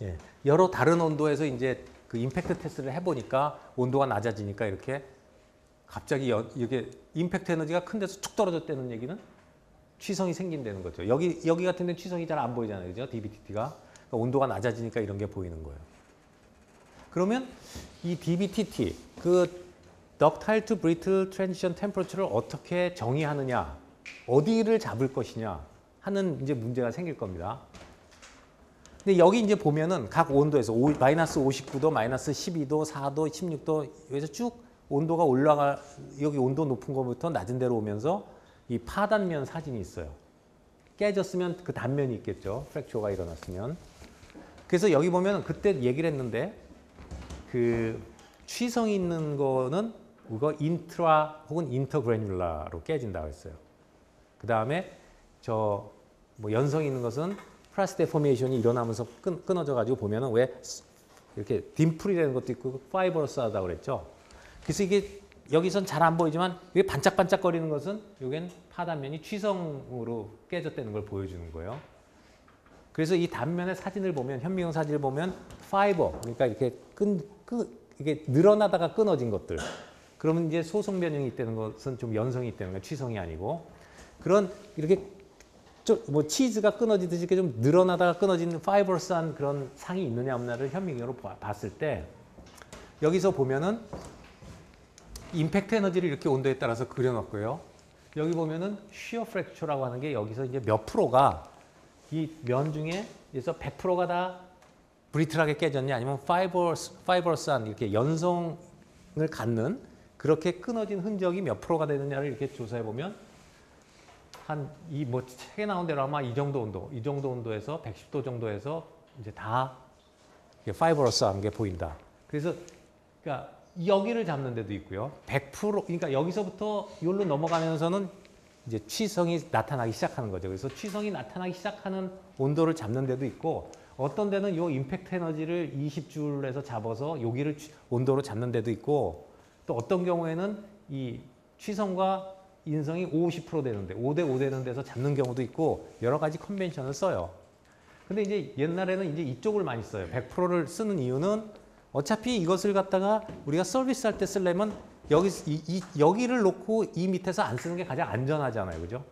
예. 여러 다른 온도에서 이제 그 임팩트 테스트를 해보니까 온도가 낮아지니까 이렇게 갑자기 이게 임팩트 에너지가 큰 데서 툭 떨어졌다는 얘기는 취성이 생긴다는 거죠. 여기 같은 데는 취성이 잘 안 보이잖아요. 그죠? DBTT가. 그러니까 온도가 낮아지니까 이런 게 보이는 거예요. 그러면 이 DBTT, 그 Ductile to Brittle Transition Temperature를 어떻게 정의하느냐, 어디를 잡을 것이냐 하는 이제 문제가 생길 겁니다. 근데 여기 이제 보면은 각 온도에서 마이너스 59도, 마이너스 12도, 4도, 16도 여기서 쭉 온도가 올라가 여기 온도 높은 것부터 낮은 데로 오면서 이 파단면 사진이 있어요. 깨졌으면 그 단면이 있겠죠. 프랙처가 일어났으면. 그래서 여기 보면 그때 얘기를 했는데 그 취성이 있는 거는 그거 인트라 혹은 인터그래뉼라로 깨진다고 했어요. 그 다음에 저 뭐 연성이 있는 것은 플라스틱 데포메이션이 일어나면서 끊어져 가지고 보면은 왜 이렇게 딤플이라는 것도 있고 파이버러스하다고 그랬죠. 그래서 이게 여기선 잘 안 보이지만 이게 반짝반짝거리는 것은 여기는 파단면이 취성으로 깨졌다는 걸 보여주는 거예요. 그래서 이 단면의 사진을 보면 현미경 사진을 보면 파이버 그러니까 이렇게 이게 늘어나다가 끊어진 것들. 그러면 이제 소성 변형이 있다는 것은 좀 연성이 있다는 거예요. 취성이 아니고 그런 이렇게 뭐 치즈가 끊어지듯이 이렇게 좀 늘어나다가 끊어지는 파이버러스한 그런 상이 있느냐 없느냐를 현미경으로 봤을 때 여기서 보면은 임팩트 에너지를 이렇게 온도에 따라서 그려놨고요. 여기 보면은 쉬어 프랙처라고 하는 게 여기서 이제 몇 프로가 이 면 중에서 100%가 다 브리틀하게 깨졌냐 아니면 파이버러스한 이렇게 연성을 갖는 그렇게 끊어진 흔적이 몇 프로가 되느냐를 이렇게 조사해 보면 한 이 뭐 책에 나온 대로 아마 이 정도 온도에서 110도 정도에서 이제 다 파이버러스한 게 보인다. 그래서 그러니까 여기를 잡는 데도 있고요. 100% 그러니까 여기서부터 여기로 넘어가면서는 이제 취성이 나타나기 시작하는 거죠. 그래서 취성이 나타나기 시작하는 온도를 잡는 데도 있고 어떤 데는 요 임팩트 에너지를 20줄에서 잡아서 여기를 온도로 잡는 데도 있고 또 어떤 경우에는 이 취성과 인성이 50% 되는데 5대 5 되는 데서 잡는 경우도 있고 여러 가지 컨벤션을 써요. 근데 이제 옛날에는 이제 이쪽을 많이 써요. 100%를 쓰는 이유는 어차피 이것을 갖다가 우리가 서비스할 때 쓰려면 여기를 놓고 이 밑에서 안 쓰는 게 가장 안전하잖아요. 그죠?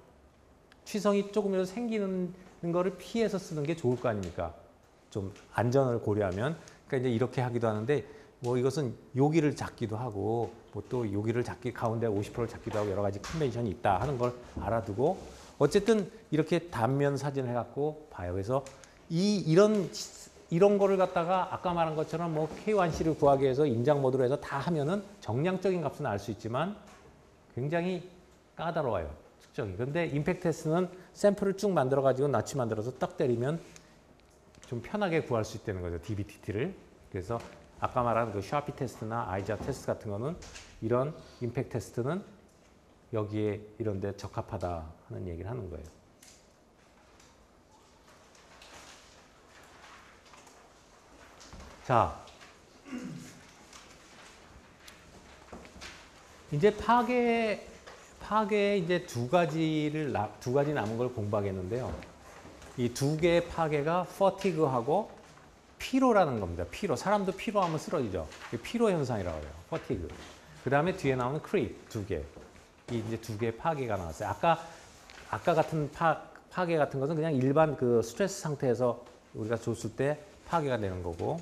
취성이 조금이라도 생기는 거를 피해서 쓰는 게 좋을 거 아닙니까? 좀 안전을 고려하면. 그러니까 이제 이렇게 하기도 하는데 뭐 이것은 여기를 잡기도 하고 뭐 또 여기를 가운데 50%를 잡기도 하고 여러 가지 컨벤션이 있다 하는 걸 알아두고 어쨌든 이렇게 단면 사진을 해갖고 봐요. 그래서 이런 거를 갖다가 아까 말한 것처럼 뭐 K1C를 구하기 위해서 인장 모드로 해서 다 하면은 정량적인 값은 알 수 있지만 굉장히 까다로워요. 측정이. 그런데 임팩트 테스트는 샘플을 쭉 만들어 가지고 낯이 만들어서 딱 때리면 좀 편하게 구할 수 있다는 거죠. DBTT를. 그래서 아까 말한 그 샤피 테스트나 아이자 테스트 같은 거는 이런 임팩트 테스트는 여기에 이런 데 적합하다 하는 얘기를 하는 거예요. 자, 이제 파괴 이제 두 가지 남은 걸 공부하겠는데요. 이 두 개의 파괴가 퍼티그하고 피로라는 겁니다. 피로. 사람도 피로하면 쓰러지죠. 피로 현상이라고 해요. 퍼티그. 그 다음에 뒤에 나오는 크립 두 개. 이 이제 두 개의 파괴가 나왔어요. 아까 같은 파괴 같은 것은 그냥 일반 그 스트레스 상태에서 우리가 줬을 때 파괴가 되는 거고.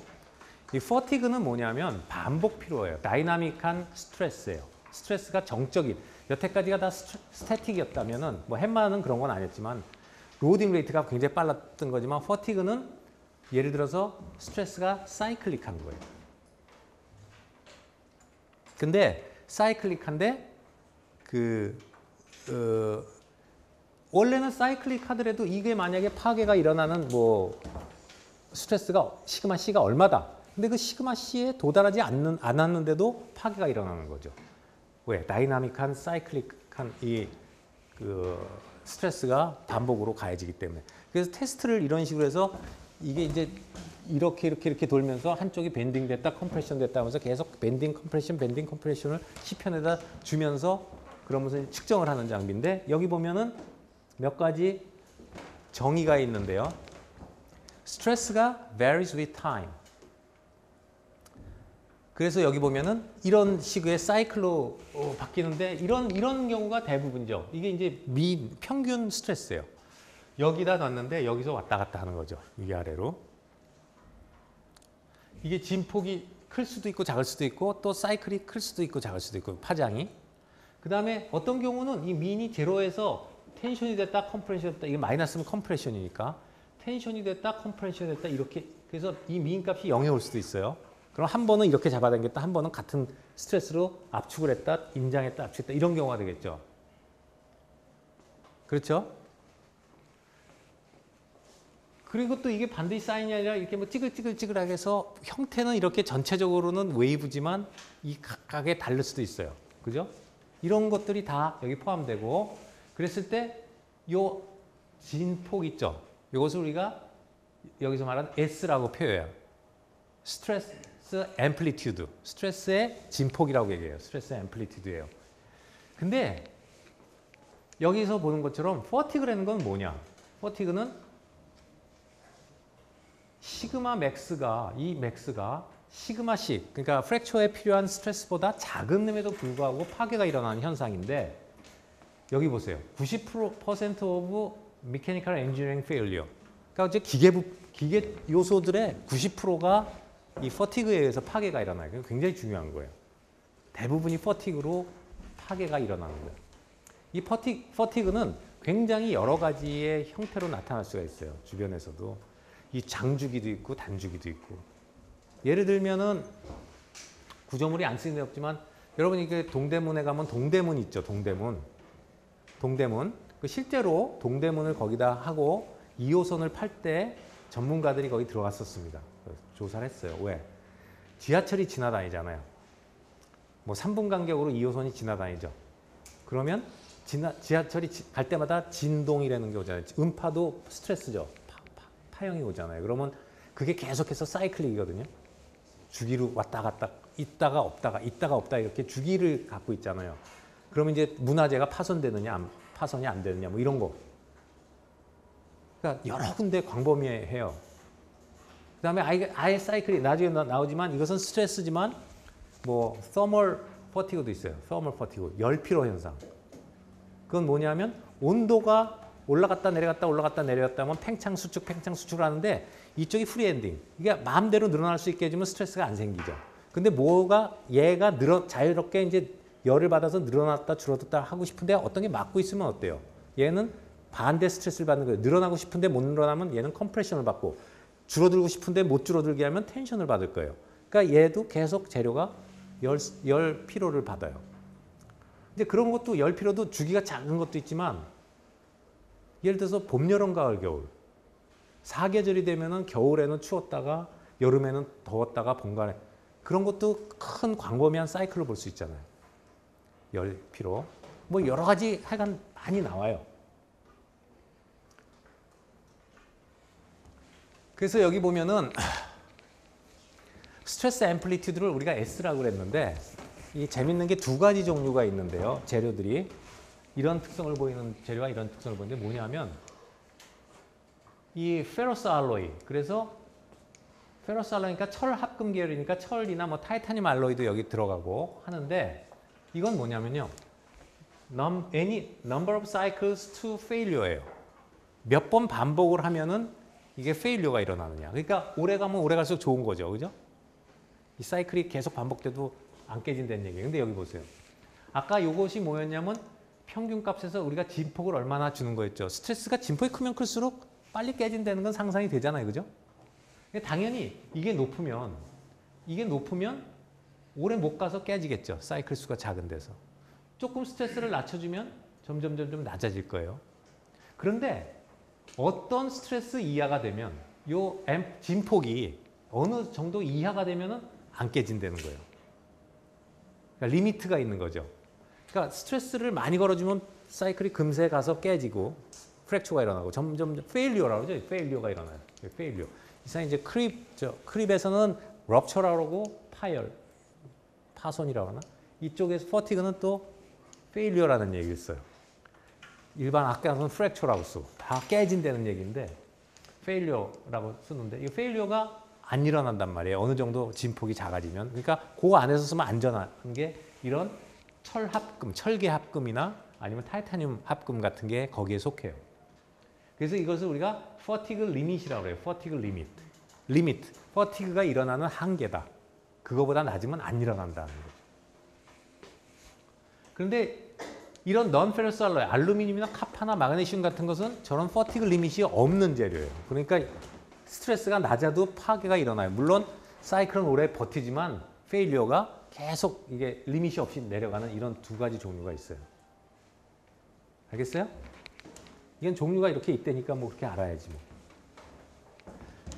이 퍼티그는 뭐냐면 반복 피로예요. 다이나믹한 스트레스예요. 스트레스가 정적인. 여태까지가 다 스태틱이었다면은 뭐 햄마는 그런 건 아니었지만 로딩 레이트가 굉장히 빨랐던 거지만 퍼티그는 예를 들어서 스트레스가 사이클릭한 거예요. 근데 사이클릭한데 원래는 사이클릭하더라도 이게 만약에 파괴가 일어나는 뭐 스트레스가 시그마 C가 얼마다 근데 그 시그마 C에 도달하지 않았는데도 파괴가 일어나는 거죠. 왜? 다이나믹한 사이클릭한 그 스트레스가 반복으로 가해지기 때문에. 그래서 테스트를 이런 식으로 해서 이게 이제 이렇게 돌면서 한쪽이 밴딩 됐다, 컴프레션 됐다 하면서 계속 밴딩, 컴프레션을 C편에다 주면서 그러면서 측정을 하는 장비인데 여기 보면은 몇 가지 정의가 있는데요. 스트레스가 varies with time. 그래서 여기 보면은 이런 식의 사이클로 바뀌는데 이런 경우가 대부분이죠. 이게 이제 평균 스트레스예요. 여기다 놨는데 여기서 왔다 갔다 하는 거죠. 위아래로. 이게 진폭이 클 수도 있고 작을 수도 있고 또 사이클이 클 수도 있고 작을 수도 있고 파장이. 그 다음에 어떤 경우는 이 민이 제로에서 텐션이 됐다, 컴프레션이 됐다. 이게 마이너스면 컴프레션이니까 텐션이 됐다, 컴프레션이 됐다 이렇게 그래서 이 민 값이 0에 올 수도 있어요. 그럼 한 번은 이렇게 잡아당겼다, 한 번은 같은 스트레스로 압축을 했다, 인장했다, 압축했다 이런 경우가 되겠죠. 그렇죠? 그리고 또 이게 반드시 사인이 아니라 이렇게 뭐 찌글찌글찌글하게 해서 형태는 이렇게 전체적으로는 웨이브지만 이 각각에 다를 수도 있어요. 그죠? 이런 것들이 다 여기 포함되고 그랬을 때 요 진폭 있죠? 이것을 우리가 여기서 말하는 S라고 표현해요. 스트레스 앰플리튜드. 스트레스의 진폭이라고 얘기해요. 스트레스 앰플리튜드예요. 근데 여기서 보는 것처럼 퍼티그라는 건 뭐냐? 퍼티그는 시그마 맥스가 이 맥스가 시그마 C 그러니까 프랙처에 필요한 스트레스보다 작음에도 불구하고 파괴가 일어나는 현상인데 여기 보세요. 90% of mechanical engineering failure. 그러니까 이제 기계 요소들의 90%가 이 퍼티그에 의해서 파괴가 일어나요. 그게 굉장히 중요한 거예요. 대부분이 퍼티그로 파괴가 일어나는 거예요. 이 퍼티그는 굉장히 여러 가지의 형태로 나타날 수가 있어요. 주변에서도. 이 장주기도 있고 단주기도 있고. 예를 들면은 구조물이 안 쓰는 데 없지만 여러분이 그 동대문에 가면 동대문 있죠. 동대문. 그 실제로 동대문을 거기다 하고 2호선을 팔 때 전문가들이 거기 들어갔었습니다. 조사를 했어요. 왜? 지하철이 지나다니잖아요. 뭐 3분 간격으로 2호선이 지나다니죠. 그러면 지하철이 갈 때마다 진동이라는 게 오잖아요. 음파도 스트레스죠. 파형이 오잖아요. 그러면 그게 계속해서 사이클링이거든요. 주기로 왔다 갔다 있다가 없다 이렇게 주기를 갖고 있잖아요. 그러면 이제 문화재가 파손되느냐 파손이 안 되느냐 뭐 이런 거. 그러니까 여러 군데 광범위해요. 그다음에 아예 사이클이 나중에 나오지만 이것은 스트레스지만 뭐 서멀 퍼티그도 있어요. 서멀 퍼티그 열 피로 현상. 그건 뭐냐면 온도가 올라갔다 내려갔다 하면 팽창 수축을 하는데 이쪽이 프리엔딩. 이게 마음대로 늘어날 수 있게 해주면 스트레스가 안 생기죠. 근데 얘가 자유롭게 이제 열을 받아서 늘어났다 줄어들었다 하고 싶은데 어떤 게 막고 있으면 어때요? 얘는 반대 스트레스를 받는 거예요. 늘어나고 싶은데 못 늘어나면 얘는 컴프레션을 받고 줄어들고 싶은데 못 줄어들게 하면 텐션을 받을 거예요. 그러니까 얘도 계속 재료가 열 피로를 받아요. 이제 그런 것도 열 피로도 주기가 작은 것도 있지만 예를 들어서 봄, 여름, 가을, 겨울. 사계절이 되면은 겨울에는 추웠다가 여름에는 더웠다가 봄가을에 그런 것도 큰 광범위한 사이클로 볼 수 있잖아요. 열 피로. 뭐 여러 가지 하여간 많이 나와요. 그래서 여기 보면은 스트레스 앰플리튜드를 우리가 S라고 그랬는데 이 재밌는 게 두 가지 종류가 있는데요. 재료들이 이런 특성을 보이는 재료와 이런 특성을 보이는데 뭐냐면 이 페러스 알로이. 그래서 페러스 알로이니까 철 합금 계열이니까 철이나 뭐 타이타늄 알로이도 여기 들어가고 하는데 이건 뭐냐면요. any number of cycles to failure예요. 몇 번 반복을 하면은 이게 failure가 일어나느냐. 그러니까 오래 가면 오래 갈수록 좋은 거죠. 그죠? 이 사이클이 계속 반복돼도 안 깨진다는 얘기예요. 근데 여기 보세요. 아까 이것이 뭐였냐면 평균 값에서 우리가 진폭을 얼마나 주는 거였죠. 스트레스가 진폭이 크면 클수록 빨리 깨진다는 건 상상이 되잖아요. 그죠? 당연히 이게 높으면 오래 못 가서 깨지겠죠. 사이클 수가 작은 데서. 조금 스트레스를 낮춰주면 점점 낮아질 거예요. 그런데 어떤 스트레스 이하가 되면 요 진폭이 어느 정도 이하가 되면은 안 깨진다는 거예요. 그러니까 리미트가 있는 거죠. 그러니까 스트레스를 많이 걸어주면 사이클이 금세 가서 깨지고 프랙처가 일어나고 점점 페일리어라고 그러죠. 페일리어가 일어나요. 페일리어. 이상 이제 크립에서는 럽처라고 하고 파손이라고 하나? 이쪽에서 퍼티그는 또 페일리어라는 얘기를 써요. 일반 학계에서는 프랙처라고 쓰고 다 깨진다는 얘기인데 페일리어라고 쓰는데 이 페일리어가 안 일어난단 말이에요. 어느 정도 진폭이 작아지면. 그러니까 그 안에서 쓰면 안전한 게 이런 철합금, 철계 합금이나 아니면 타이타늄 합금 같은 게 거기에 속해요. 그래서 이것을 우리가 퍼티그 리밋이라고 그래요. 퍼티그 리미트. 퍼티그가 일어나는 한계다. 그거보다 낮으면 안 일어난다는 거죠. 그런데 이런 non-ferrous alloy, 알루미늄이나 카파나 마그네슘 같은 것은 저런 퍼티그 리밋이 없는 재료예요. 그러니까 스트레스가 낮아도 파괴가 일어나요. 물론 사이클은 오래 버티지만 페일리어가 계속 이게 리밋이 없이 내려가는 이런 두 가지 종류가 있어요. 알겠어요? 이건 종류가 이렇게 있다니까 뭐 그렇게 알아야지 뭐.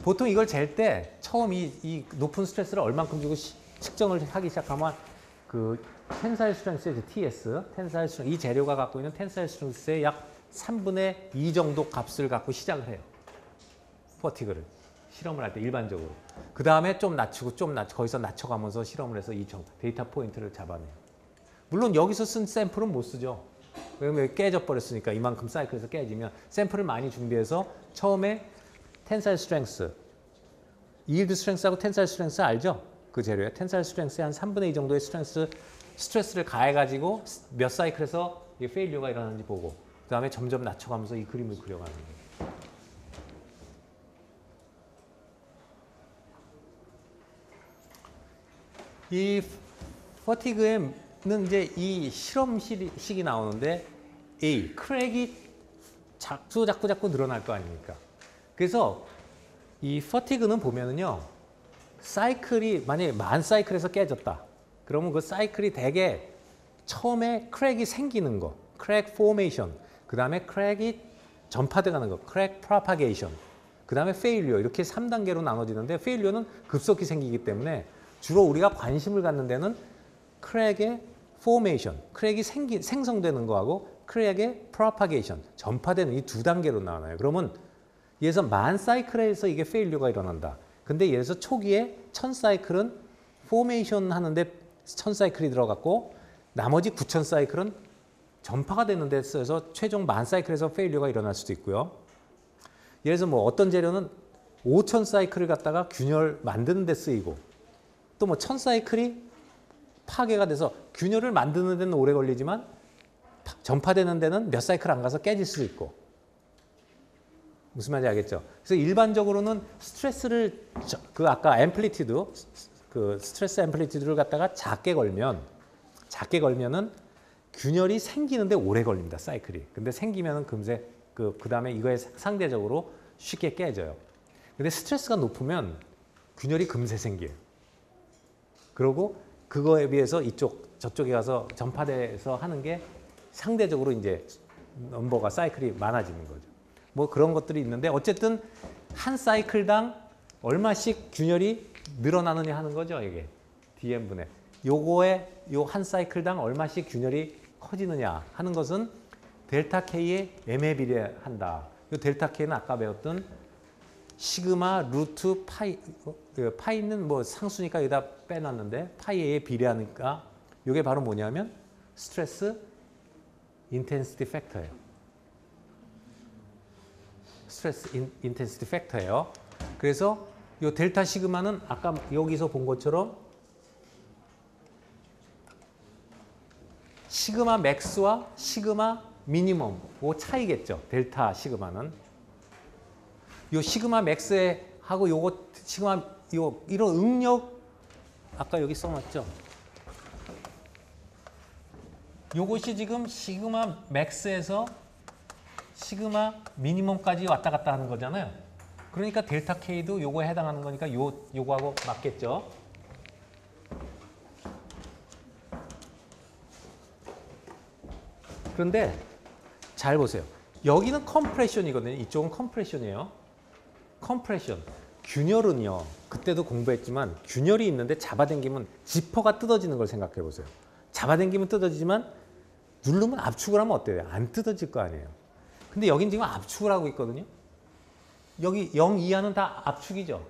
보통 이걸 잴 때 처음 이 높은 스트레스를 얼만큼 주고 측정을 하기 시작하면 그 텐사일 스트렝스의 TS, 텐사일 스트렝스, 이 재료가 갖고 있는 텐사일 스트렝스의 약 3분의 2 정도 값을 갖고 시작을 해요. 퍼티그를 실험을 할 때 일반적으로. 그 다음에 좀 낮추고 거기서 낮춰가면서 실험을 해서 이 데이터 포인트를 잡아내요. 물론 여기서 쓴 샘플은 못 쓰죠. 왜냐면 깨져버렸으니까 이만큼 사이클에서 깨지면 샘플을 많이 준비해서 처음에 텐사일 스트렝스, 이일드 스트렝스하고 텐사일 스트렝스 알죠? 그 재료에 텐사일 스트렝스의 한 3분의 2 정도의 스트레스를 가해가지고 몇 사이클에서 페일리어가 일어나는지 보고 그 다음에 점점 낮춰가면서 이 그림을 그려가는 거예요. 이 퍼티그에는 이제 이 실험식이 나오는데 크랙이 자꾸 늘어날 거 아닙니까? 그래서 이 퍼티그는 보면은요, 사이클이 만약에 10,000사이클에서 깨졌다. 그러면 그 사이클이 대개 처음에 크랙이 생기는 거, 크랙 포메이션, 그 다음에 크랙이 전파돼가는 거, 크랙 프로파게이션, 그 다음에 페일리어 이렇게 3단계로 나눠지는데 페일리어는 급속히 생기기 때문에 주로 우리가 관심을 갖는 데는 크랙의 포메이션, 크랙이 생성되는 거하고 크랙의 프로파게이션, 전파되는 이 두 단계로 나눠요. 그러면 예에서 10,000사이클에서 이게 페일리어가 일어난다. 근데 예에서 초기에 1,000사이클은 포메이션 하는데 1,000사이클이 들어갔고 나머지 9,000사이클은 전파가 되는 데 써서 최종 10,000사이클에서 페일리어가 일어날 수도 있고요. 예를 들어서 뭐 어떤 재료는 5,000사이클을 갖다가 균열 만드는 데 쓰이고 또 뭐 1,000사이클이 파괴가 돼서 균열을 만드는 데는 오래 걸리지만 전파되는 데는 몇 사이클 안 가서 깨질 수도 있고. 무슨 말인지 알겠죠? 그래서 일반적으로는 스트레스를 그 아까 앰플리튜드 그 스트레스 앰플리튜드를 갖다가 작게 걸면은 균열이 생기는데 오래 걸립니다. 사이클이. 근데 생기면은 금세 그 다음에 이거에 상대적으로 쉽게 깨져요. 근데 스트레스가 높으면 균열이 금세 생겨요. 그리고 그거에 비해서 저쪽에 가서 전파돼서 하는 게 상대적으로 이제 넘버가 사이클이 많아지는 거죠. 뭐 그런 것들이 있는데 어쨌든 한 사이클당 얼마씩 균열이 늘어나느냐 하는 거죠. 이게 dm분의 요거에 요 한 사이클당 얼마씩 균열이 커지느냐 하는 것은 델타 K에 M에 비례한다. 이 델타 K는 아까 배웠던 시그마 루트 파이, 파이는 뭐 상수니까 여기다 빼놨는데 파이에 비례하니까 이게 바로 뭐냐면 스트레스 인텐시티 팩터예요. 스트레스 인텐시티 팩터예요. 그래서 이 델타 시그마는 아까 여기서 본 것처럼 시그마 맥스와 시그마 미니멈 그 차이겠죠. 델타 시그마는 요 시그마 맥스에 하고 요거 시그마 이런 응력 아까 여기 써놨죠. 요것이 지금 시그마 맥스에서 시그마 미니멈까지 왔다 갔다 하는 거잖아요. 그러니까 델타 K도 요거에 해당하는 거니까 요거하고 맞겠죠. 그런데 잘 보세요. 여기는 컴프레션이거든요. 이쪽은 컴프레션이에요. 컴프레션. 균열은요. 그때도 공부했지만 균열이 있는데 잡아당기면 지퍼가 뜯어지는 걸 생각해 보세요. 잡아당기면 뜯어지지만 누르면 압축을 하면 어때요? 안 뜯어질 거 아니에요. 근데 여긴 지금 압축을 하고 있거든요. 여기 0 이하는 다 압축이죠.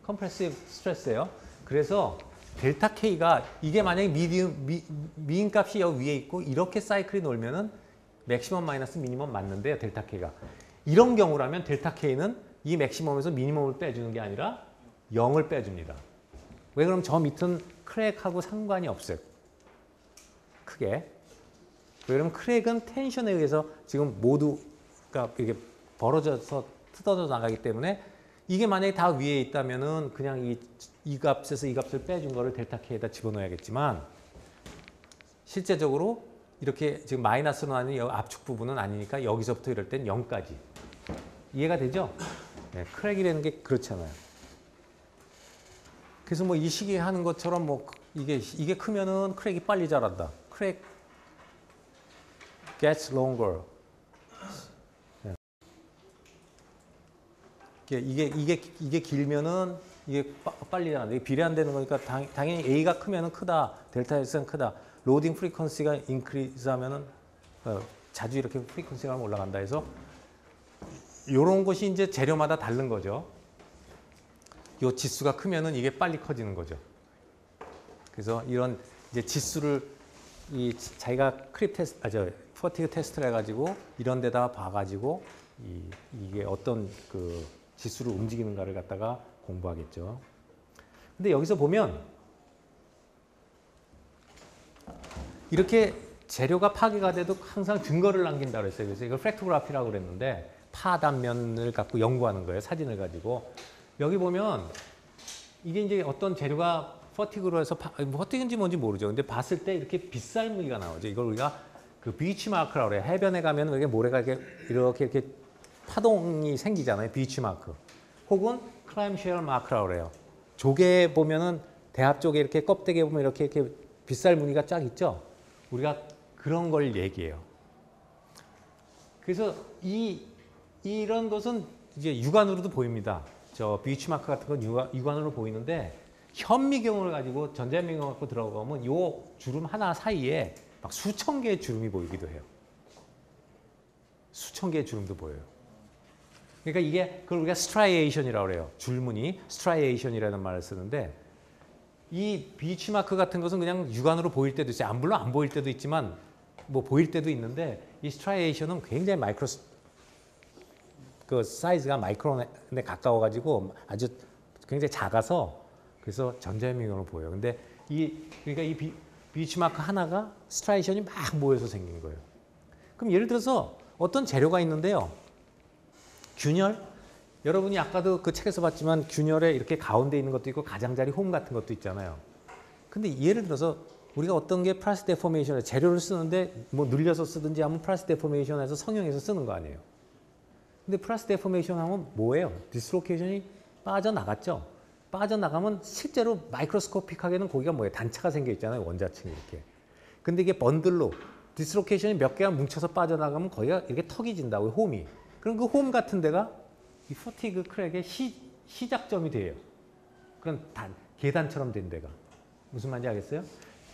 컴프레시브 스트레스예요. 그래서 델타 K가 이게 만약에 미인 값이 여기 위에 있고 이렇게 사이클이 놀면은 맥시멈 마이너스 미니멈 맞는데요. 델타 K가. 이런 경우라면 델타 K는 이 맥시멈에서 미니멈을 빼주는 게 아니라 0을 빼줍니다. 왜 그럼 저 밑은 크랙하고 상관이 없어요. 크게. 왜 그러면 크랙은 텐션에 의해서 지금 모두가 이렇게 벌어져서 뜯어져 나가기 때문에 이게 만약에 다 위에 있다면은 그냥 이 값에서 이 값을 빼준 거를 델타 K에다 집어넣어야겠지만 실제적으로 이렇게 지금 마이너스로 나는 압축 부분은 아니니까 여기서부터 이럴 땐 0까지. 이해가 되죠? 네, 크랙이라는 게 그렇잖아요. 그래서 뭐 이 시기에 하는 것처럼 뭐 이게 크면은 크랙이 빨리 자란다. 크랙 gets longer. 네. 이게 길면은 이게 빨리 자란다. 이게 비례한다는 거니까 당연히 A가 크면은 크다. 델타 S는 크다. 로딩 프리퀀시가 인크리즈 하면은 자주 이렇게 프리퀀시가 올라간다 해서 요런 것이 이제 재료마다 다른 거죠. 요 지수가 크면은 이게 빨리 커지는 거죠. 그래서 이런 이제 지수를 자기가 크립 테스트, 퍼티그 테스트를 해가지고 이런 데다가 봐가지고 이게 어떤 그 지수를 움직이는가를 갖다가 공부하겠죠. 근데 여기서 보면 이렇게 재료가 파괴가 돼도 항상 증거를 남긴다고 했어요. 그래서 이걸 프랙토그래피라고 그랬는데 파단면을 갖고 연구하는 거예요. 사진을 가지고. 여기 보면 이게 이제 어떤 재료가 퍼티그로 해서 퍼티그인지 뭔지 모르죠. 근데 봤을 때 이렇게 빗살무늬가 나오죠. 이걸 우리가 그 비치 마크라고 그래요. 해변에 가면 이렇게 모래가 이렇게 파동이 생기잖아요. 비치 마크. 혹은 클라임 쉐어 마크라고 그래요. 조개 보면은 대합 쪽에 이렇게 껍데기에 보면 이렇게 빗살무늬가 쫙 있죠. 우리가 그런 걸 얘기해요. 그래서 이런 것은 이제 육안으로도 보입니다. 저 비치마크 같은 건 육안으로 보이는데 현미경을 가지고 전자현미경을 갖고 들어가면 요 주름 하나 사이에 막 수천 개의 주름이 보이기도 해요. 수천 개의 주름도 보여요. 그러니까 그걸 우리가 스트라이에이션이라고 그래요. 줄무늬, 스트라이에이션이라는 말을 쓰는데 이 비치마크 같은 것은 그냥 육안으로 보일 때도 있어요. 물론 안 보일 때도 있지만 뭐 보일 때도 있는데 이 스트라이에이션은 굉장히 그 사이즈가 마이크론에 가까워가지고 아주 굉장히 작아서 그래서 전자현미경으로 보여요. 근데 그러니까 이 비치마크 하나가 스트라이에이션이 막 모여서 생긴 거예요. 그럼 예를 들어서 어떤 재료가 있는데요. 균열? 여러분이 아까도 그 책에서 봤지만 균열에 이렇게 가운데 있는 것도 있고 가장자리 홈 같은 것도 있잖아요. 근데 예를 들어서 우리가 어떤 게 플라스틱 데포메이션에 재료를 쓰는데 뭐 늘려서 쓰든지 하면 플라스틱 데포메이션에서 성형해서 쓰는 거 아니에요. 근데 플라스틱 데포메이션 하면 뭐예요? 디스로케이션이 빠져나갔죠. 빠져나가면 실제로 마이크로스코픽하게는 거기가 뭐예요? 단차가 생겨 있잖아요. 원자층이 이렇게. 근데 이게 번들로 디스로케이션이 몇 개가 뭉쳐서 빠져나가면 거기가 이렇게 턱이 진다고요. 홈이. 그럼 그 홈 같은 데가 이 퍼티그 크랙의 시작점이 돼요. 그런 계단처럼 된 데가. 무슨 말인지 알겠어요?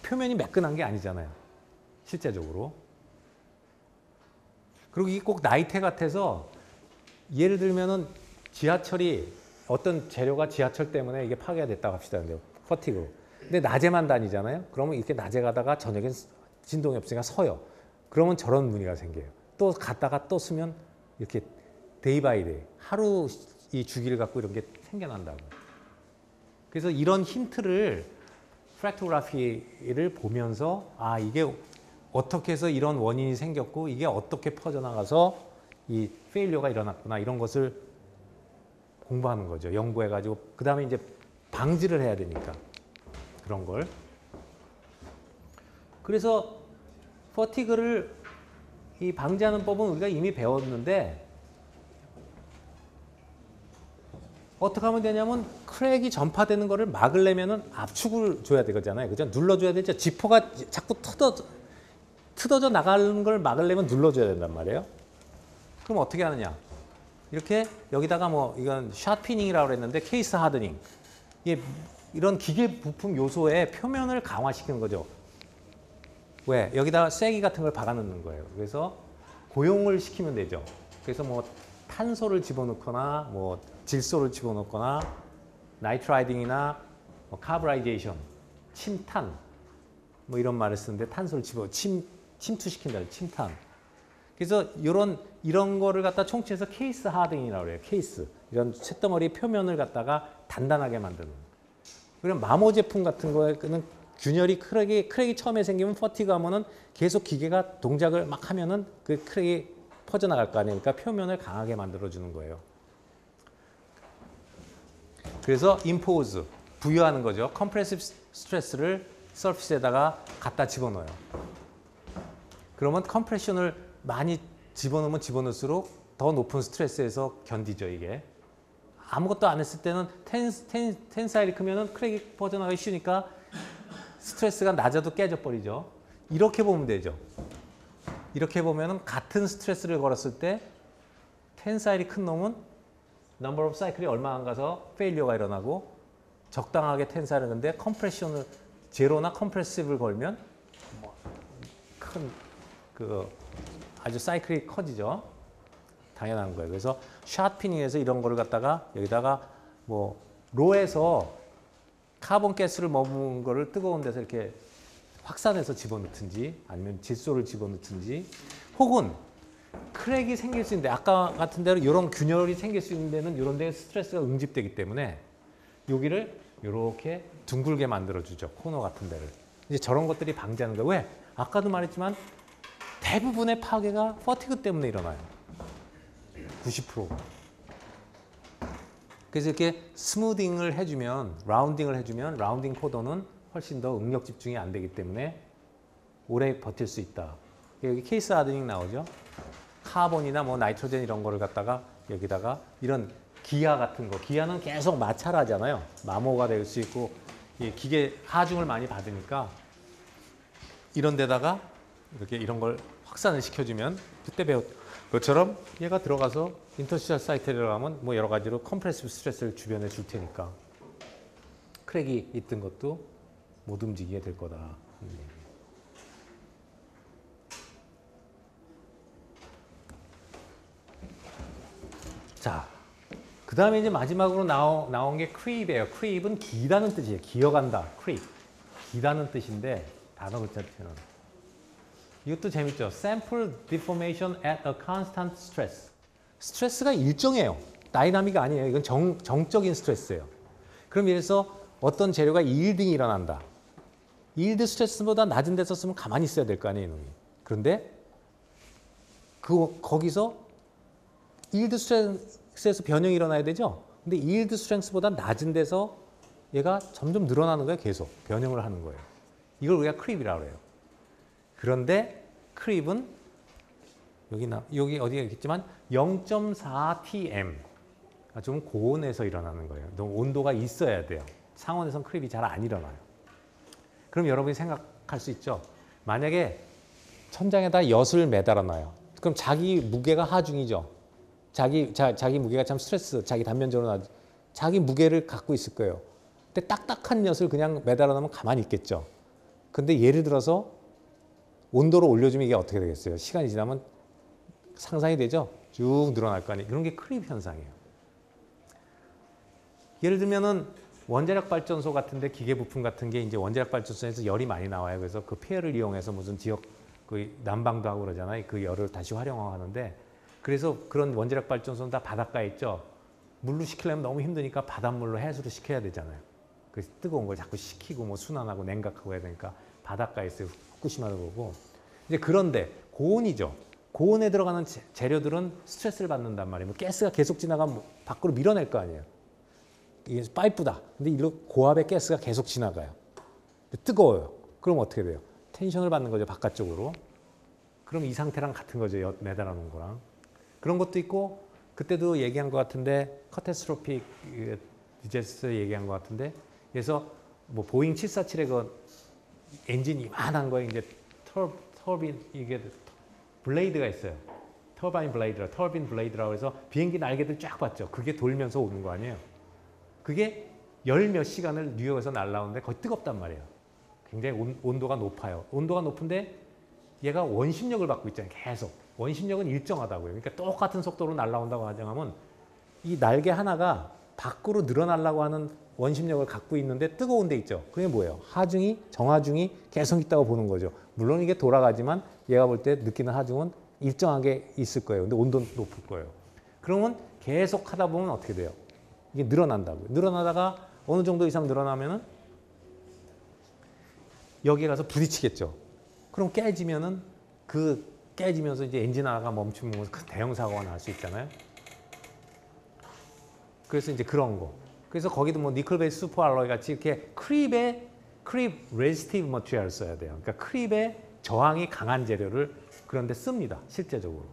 표면이 매끈한 게 아니잖아요. 실제적으로. 그리고 이게 꼭 나이테 같아서 예를 들면은 지하철이 어떤 재료가 지하철 때문에 이게 파괴가 됐다고 합시다. 근데 퍼티그로. 근데 낮에만 다니잖아요. 그러면 이렇게 낮에 가다가 저녁엔 진동이 없으니까 서요. 그러면 저런 무늬가 생겨요. 또 갔다가 또 쓰면 이렇게 데이 바이 데이 하루 이 주기를 갖고 이런 게 생겨난다고. 그래서 이런 힌트를 프랙토그래피를 보면서 이게 어떻게 해서 이런 원인이 생겼고 이게 어떻게 퍼져나가서 이 페일리어가 일어났구나 이런 것을 공부하는 거죠. 연구해가지고 그 다음에 이제 방지를 해야 되니까 그런 걸. 그래서 퍼티그를 이 방지하는 법은 우리가 이미 배웠는데 어떻게 하면 되냐면 크랙이 전파되는 거를 막으려면은 압축을 줘야 되잖아요. 그죠? 눌러줘야 되죠. 지퍼가 자꾸 트어져 나가는 걸 막으려면 눌러줘야 된단 말이에요. 그럼 어떻게 하느냐? 이렇게 여기다가 뭐 이건 샷피닝이라고 그랬는데 케이스 하드닝. 이게 이런 기계 부품 요소의 표면을 강화시키는 거죠. 왜? 여기다 쐐기 같은 걸 박아 넣는 거예요. 그래서 고용을 시키면 되죠. 그래서 뭐 탄소를 집어넣거나 뭐 질소를 집어넣거나 나이트라이딩이나 뭐 카브라이제이션, 침탄 뭐 이런 말을 쓰는데 탄소를 침투시킨다. 침탄. 그래서 이런 거를 갖다 총칭해서 케이스 하딩이라고 그래요. 케이스. 이런 쇳덩어리 표면을 갖다가 단단하게 만드는. 그럼 마모 제품 같은 거에는 균열이 크랙이 처음에 생기면 퍼티그 하면은 계속 기계가 동작을 막 하면은 그 크랙이 퍼져나갈 거 아니에요. 그러니까 표면을 강하게 만들어주는 거예요. 그래서 임포즈, 부여하는 거죠. 컴프레시브 스트레스를 서피스에다가 갖다 집어넣어요. 그러면 컴프레션을 많이 집어넣으면 집어넣을수록 더 높은 스트레스에서 견디죠, 이게. 아무것도 안 했을 때는 텐사일이 크면은 크랙이 퍼져나가기 쉬우니까 스트레스가 낮아도 깨져버리죠. 이렇게 보면 되죠. 이렇게 보면은 같은 스트레스를 걸었을 때 텐사일이 큰 놈은 넘버 오브 사이클이 얼마 안 가서 페일리어가 일어나고 적당하게 텐사일을 근데 컴프레션을 제로나 컴프레시브를 걸면 큰 아주 사이클이 커지죠. 당연한 거예요. 그래서 샷피닝에서 이런 거를 갖다가 여기다가 뭐 로에서 카본 가스를 머문 거를 뜨거운 데서 이렇게 확산해서 집어넣든지 아니면 질소를 집어넣든지 혹은 크랙이 생길 수 있는데 아까 같은 대로 이런 균열이 생길 수 있는 데는 이런 데에 스트레스가 응집되기 때문에 여기를 이렇게 둥글게 만들어주죠. 코너 같은 데를. 이제 저런 것들이 방지하는 거예요. 왜? 아까도 말했지만 대부분의 파괴가 퍼티그 때문에 일어나요. 90%. 그래서 이렇게 스무딩을 해주면, 라운딩을 해주면 라운딩 코더는 훨씬 더 응력 집중이 안 되기 때문에 오래 버틸 수 있다. 여기 케이스 하드닝 나오죠. 카본이나 뭐 나이트로젠 이런 거를 갖다가 여기다가 이런 기아 같은 거, 기아는 계속 마찰하잖아요. 마모가 될 수 있고 기계 하중을 많이 받으니까 이런 데다가 이렇게 이런 걸 확산을 시켜주면 그때 배웠 것처럼 얘가 들어가서 인터시셜 사이트에 들어가면 뭐 여러 가지로 컴프레시브 스트레스를 주변에 줄 테니까 크랙이 있던 것도 못 움직이게 될 거다. 자, 그 다음에 이제 마지막으로 나온 게 크립이에요. 크립은 기다는 뜻이에요. 기어간다. 크립. 기다는 뜻인데 단어 그 자체는. 이것도 재밌죠. Sample deformation at a constant stress. 스트레스가 일정해요. 다이나믹이 아니에요. 이건 정적인 스트레스예요. 그럼 예를 들어서 어떤 재료가 이일딩이 일어난다. 이일드 스트레스보다 낮은 데서 쓰면 가만히 있어야 될 거 아니에요, 이놈이. 그런데 거기서 이일드 스트레스에서 변형이 일어나야 되죠. 근데 이일드 스트렝스보다 낮은 데서 얘가 점점 늘어나는 거예요. 계속 변형을 하는 거예요. 이걸 우리가 크립이라고 해요. 그런데 크립은 여기 어디에 있겠지만 0.4 tm 좀 고온에서 일어나는 거예요. 너무 온도가 있어야 돼요. 상온에서는 크립이 잘 안 일어나요. 그럼 여러분이 생각할 수 있죠. 만약에 천장에다 엿을 매달아 놔요. 그럼 자기 무게가 하중이죠. 자기 무게가 참 스트레스, 자기 단면적으로 자기 무게를 갖고 있을 거예요. 근데 딱딱한 엿을 그냥 매달아 놓으면 가만히 있겠죠. 근데 예를 들어서 온도를 올려주면 이게 어떻게 되겠어요? 시간이 지나면 상상이 되죠? 쭉 늘어날 거 아니에요. 그런 게 크립 현상이에요. 예를 들면은 원자력 발전소 같은데 기계 부품 같은 게 이제 원자력 발전소에서 열이 많이 나와요. 그래서 그 폐열을 이용해서 무슨 지역 그 난방도 하고 그러잖아요. 그 열을 다시 활용하는데 그래서 그런 원자력 발전소는 다 바닷가에 있죠. 물로 식히려면 너무 힘드니까 바닷물로 해수로 식혀야 되잖아요. 그래서 뜨거운 걸 자꾸 식히고 뭐 순환하고 냉각하고 해야 되니까 바닷가에 있어요. 후쿠시마도 보고. 이제 그런데 고온이죠. 고온에 들어가는 재료들은 스트레스를 받는단 말이에요. 뭐 가스가 계속 지나가면 밖으로 밀어낼 거 아니에요. 이게 파이프다. 근데 이런 고압의 가스가 계속 지나가요. 뜨거워요. 그럼 어떻게 돼요? 텐션을 받는 거죠. 바깥쪽으로. 그럼 이 상태랑 같은 거죠. 매달아 놓은 거랑. 그런 것도 있고 그때도 얘기한 것 같은데 카타스트로픽 디자스터 얘기한 것 같은데 그래서 뭐 보잉 747의 그 엔진이 이만한 거에 이제 터빈 이게 블레이드가 있어요. 터빈 블레이드라고 해서 비행기 날개들 쫙 봤죠. 그게 돌면서 오는 거 아니에요. 그게 열 몇 시간을 뉴욕에서 날아오는데 거의 뜨겁단 말이에요. 굉장히 온도가 높아요. 온도가 높은데 얘가 원심력을 받고 있잖아요. 계속. 원심력은 일정하다고요. 그러니까 똑같은 속도로 날아온다고 가정하면 이 날개 하나가 밖으로 늘어나려고 하는 원심력을 갖고 있는데 뜨거운 데 있죠. 그게 뭐예요? 하중이, 정하중이 계속 있다고 보는 거죠. 물론 이게 돌아가지만 얘가 볼 때 느끼는 하중은 일정하게 있을 거예요. 근데 온도는 높을 거예요. 그러면 계속 하다 보면 어떻게 돼요? 이게 늘어난다고요. 늘어나다가 어느 정도 이상 늘어나면은 여기에 가서 부딪히겠죠. 그럼 깨지면은 깨지면서 이제 엔진 하나가 멈추면 큰 대형 사고가 날 수 있잖아요. 그래서 이제 그런 거. 그래서 거기도 뭐 니켈 베이스 슈퍼 알로이 같이 이렇게 크립 레지스티브 머티리얼을 써야 돼요. 그러니까 크립에 저항이 강한 재료를 그런 데 씁니다. 실제적으로.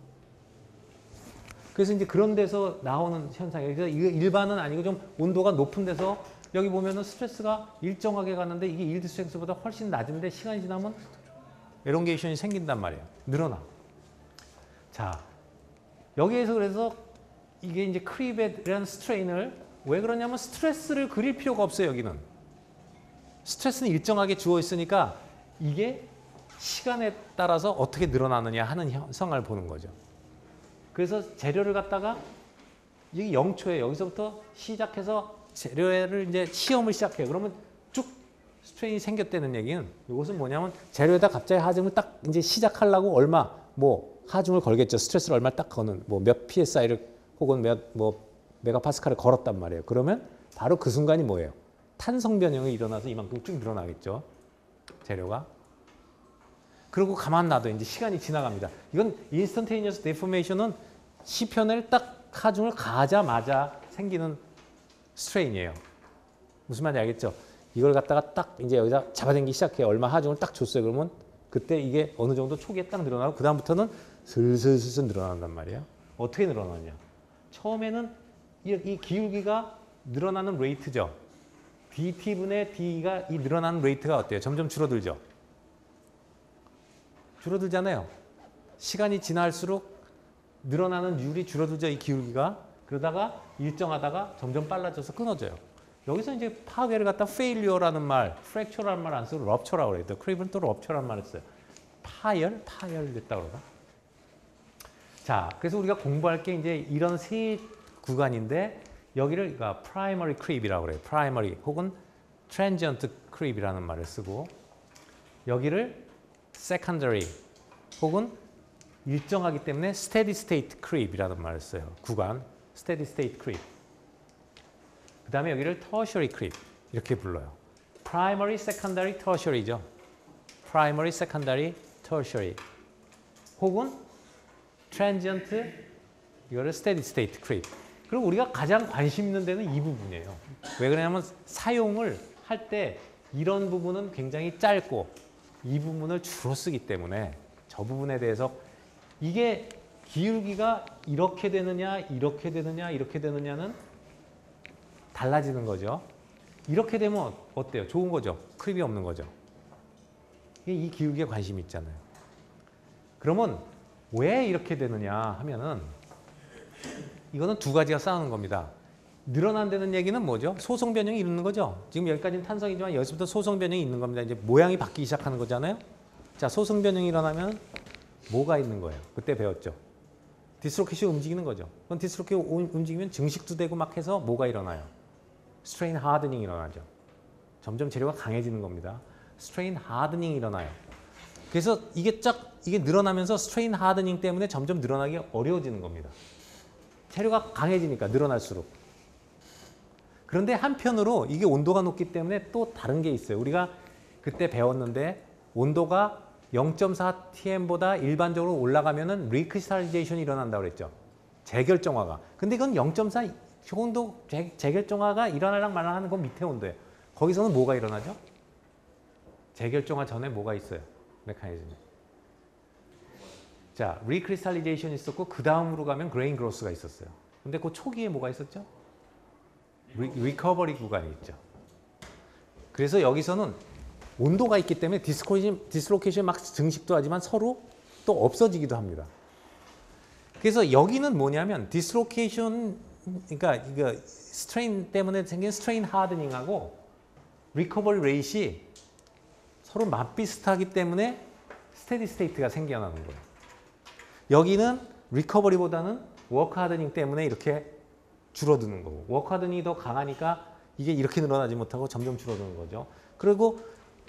그래서 이제 그런 데서 나오는 현상이에요. 그래서 이거 일반은 아니고 좀 온도가 높은 데서 여기 보면은 스트레스가 일정하게 가는데 이게 일드 스트렝스보다 훨씬 낮은데 시간이 지나면 엘롱게이션이 생긴단 말이에요. 늘어나. 자, 여기에서 그래서 이게 이제 크립에 대한 스트레인을 왜 그러냐면 스트레스를 그릴 필요가 없어요. 여기는. 스트레스는 일정하게 주어 있으니까 이게 시간에 따라서 어떻게 늘어나느냐 하는 현상을 보는 거죠. 그래서 재료를 갖다가 이게 0초에 여기서부터 시작해서 재료를 이제 시험을 시작해요. 그러면 쭉 스트레인이 생겼다는 얘기는 이것은 뭐냐면 재료에다 갑자기 하중을 딱 이제 시작하려고 얼마 뭐 하중을 걸겠죠. 스트레스를 얼마 딱 거는 뭐 몇 psi를 혹은 몇 메가파스칼을 걸었단 말이에요. 그러면 바로 그 순간이 뭐예요? 탄성 변형이 일어나서 이만큼 쭉 늘어나겠죠. 재료가. 그리고 가만 놔둬 이제 시간이 지나갑니다. 이건 인스턴테이니어스 데포메이션은 시편을 딱 하중을 가자마자 생기는 스트레인이에요. 무슨 말인지 알겠죠? 이걸 갖다가 딱 이제 여기다 잡아당기기 시작해요. 얼마 하중을 딱 줬어요. 그러면 그때 이게 어느 정도 초기에 딱 늘어나고 그 다음부터는 슬슬 늘어난단 말이에요. 어떻게 늘어나냐? 처음에는 이 기울기가 늘어나는 레이트죠. dt분의 d가 이 늘어나는 레이트가 어때요? 점점 줄어들죠. 줄어들잖아요. 시간이 지날수록 늘어나는 율이 줄어들죠. 이 기울기가. 그러다가 일정하다가 점점 빨라져서 끊어져요. 여기서 이제 파괴를 갖다 failure라는 말, fracture라는 말 안 쓰고 rupture라고 그래요. 크립은 또 rupture라는 말을 써요. 파열됐다 그러나? 자, 그래서 우리가 공부할 게 이제 이런 세 구간인데 여기를 그러니까 primary creep이라고 그래요. primary 혹은 transient creep이라는 말을 쓰고 여기를 secondary 혹은 일정하기 때문에 steady state creep이라는 말을 써요. 구간 steady state creep. 그 다음에 여기를 tertiary creep 이렇게 불러요. primary, secondary, tertiary죠. primary, secondary, tertiary 혹은 transient 이거를 steady state creep. 그리고 우리가 가장 관심 있는 데는 이 부분이에요. 왜 그러냐면 사용을 할 때 이런 부분은 굉장히 짧고 이 부분을 주로 쓰기 때문에 저 부분에 대해서 이게 기울기가 이렇게 되느냐 이렇게 되느냐 이렇게 되느냐는 달라지는 거죠. 이렇게 되면 어때요? 좋은 거죠. 크립이 없는 거죠. 이 기울기에 관심이 있잖아요. 그러면 왜 이렇게 되느냐 하면은 이거는 두 가지가 싸우는 겁니다. 늘어난다는 얘기는 뭐죠? 소성 변형이 있는 거죠. 지금 여기까지는 탄성이지만 여기서부터 소성 변형이 있는 겁니다. 이제 모양이 바뀌기 시작하는 거잖아요. 자, 소성 변형이 일어나면 뭐가 있는 거예요? 그때 배웠죠. 디스로케이션이 움직이는 거죠. 그럼 디스로케이션이 움직이면 증식도 되고 막 해서 뭐가 일어나요? 스트레인 하드닝이 일어나죠. 점점 재료가 강해지는 겁니다. 스트레인 하드닝이 일어나요. 그래서 이게 늘어나면서 스트레인 하드닝 때문에 점점 늘어나기 어려워지는 겁니다. 재료가 강해지니까 늘어날수록. 그런데 한편으로 이게 온도가 높기 때문에 또 다른 게 있어요. 우리가 그때 배웠는데 온도가 0.4 TM보다 일반적으로 올라가면은 리크리스탈리제이션이 일어난다고 그랬죠. 재결정화가. 근데 이건 0.4 온도 재결정화가 일어나랑 말랑 하는 건 밑에 온도예요. 거기서는 뭐가 일어나죠? 재결정화 전에 뭐가 있어요? 메커니즘이. 자, 리크리스탈리제이션이 있었고 그 다음으로 가면 그레인 그로스가 있었어요. 근데 그 초기에 뭐가 있었죠? 리커버리 구간이 있죠. 그래서 여기서는 온도가 있기 때문에 디스로케이션 막 증식도 하지만 서로 또 없어지기도 합니다. 그래서 여기는 뭐냐면 디스로케이션, 그러니까 이거 스트레인 때문에 생긴 스트레인 하드닝하고 리커버리 레이트이 서로 맞비슷하기 때문에 스테디 스테이트가 생겨나는 거예요. 여기는 리커버리보다는 워크 하드닝 때문에 이렇게 줄어드는 거고, 워크 하드닝이 더 강하니까 이게 이렇게 늘어나지 못하고 점점 줄어드는 거죠. 그리고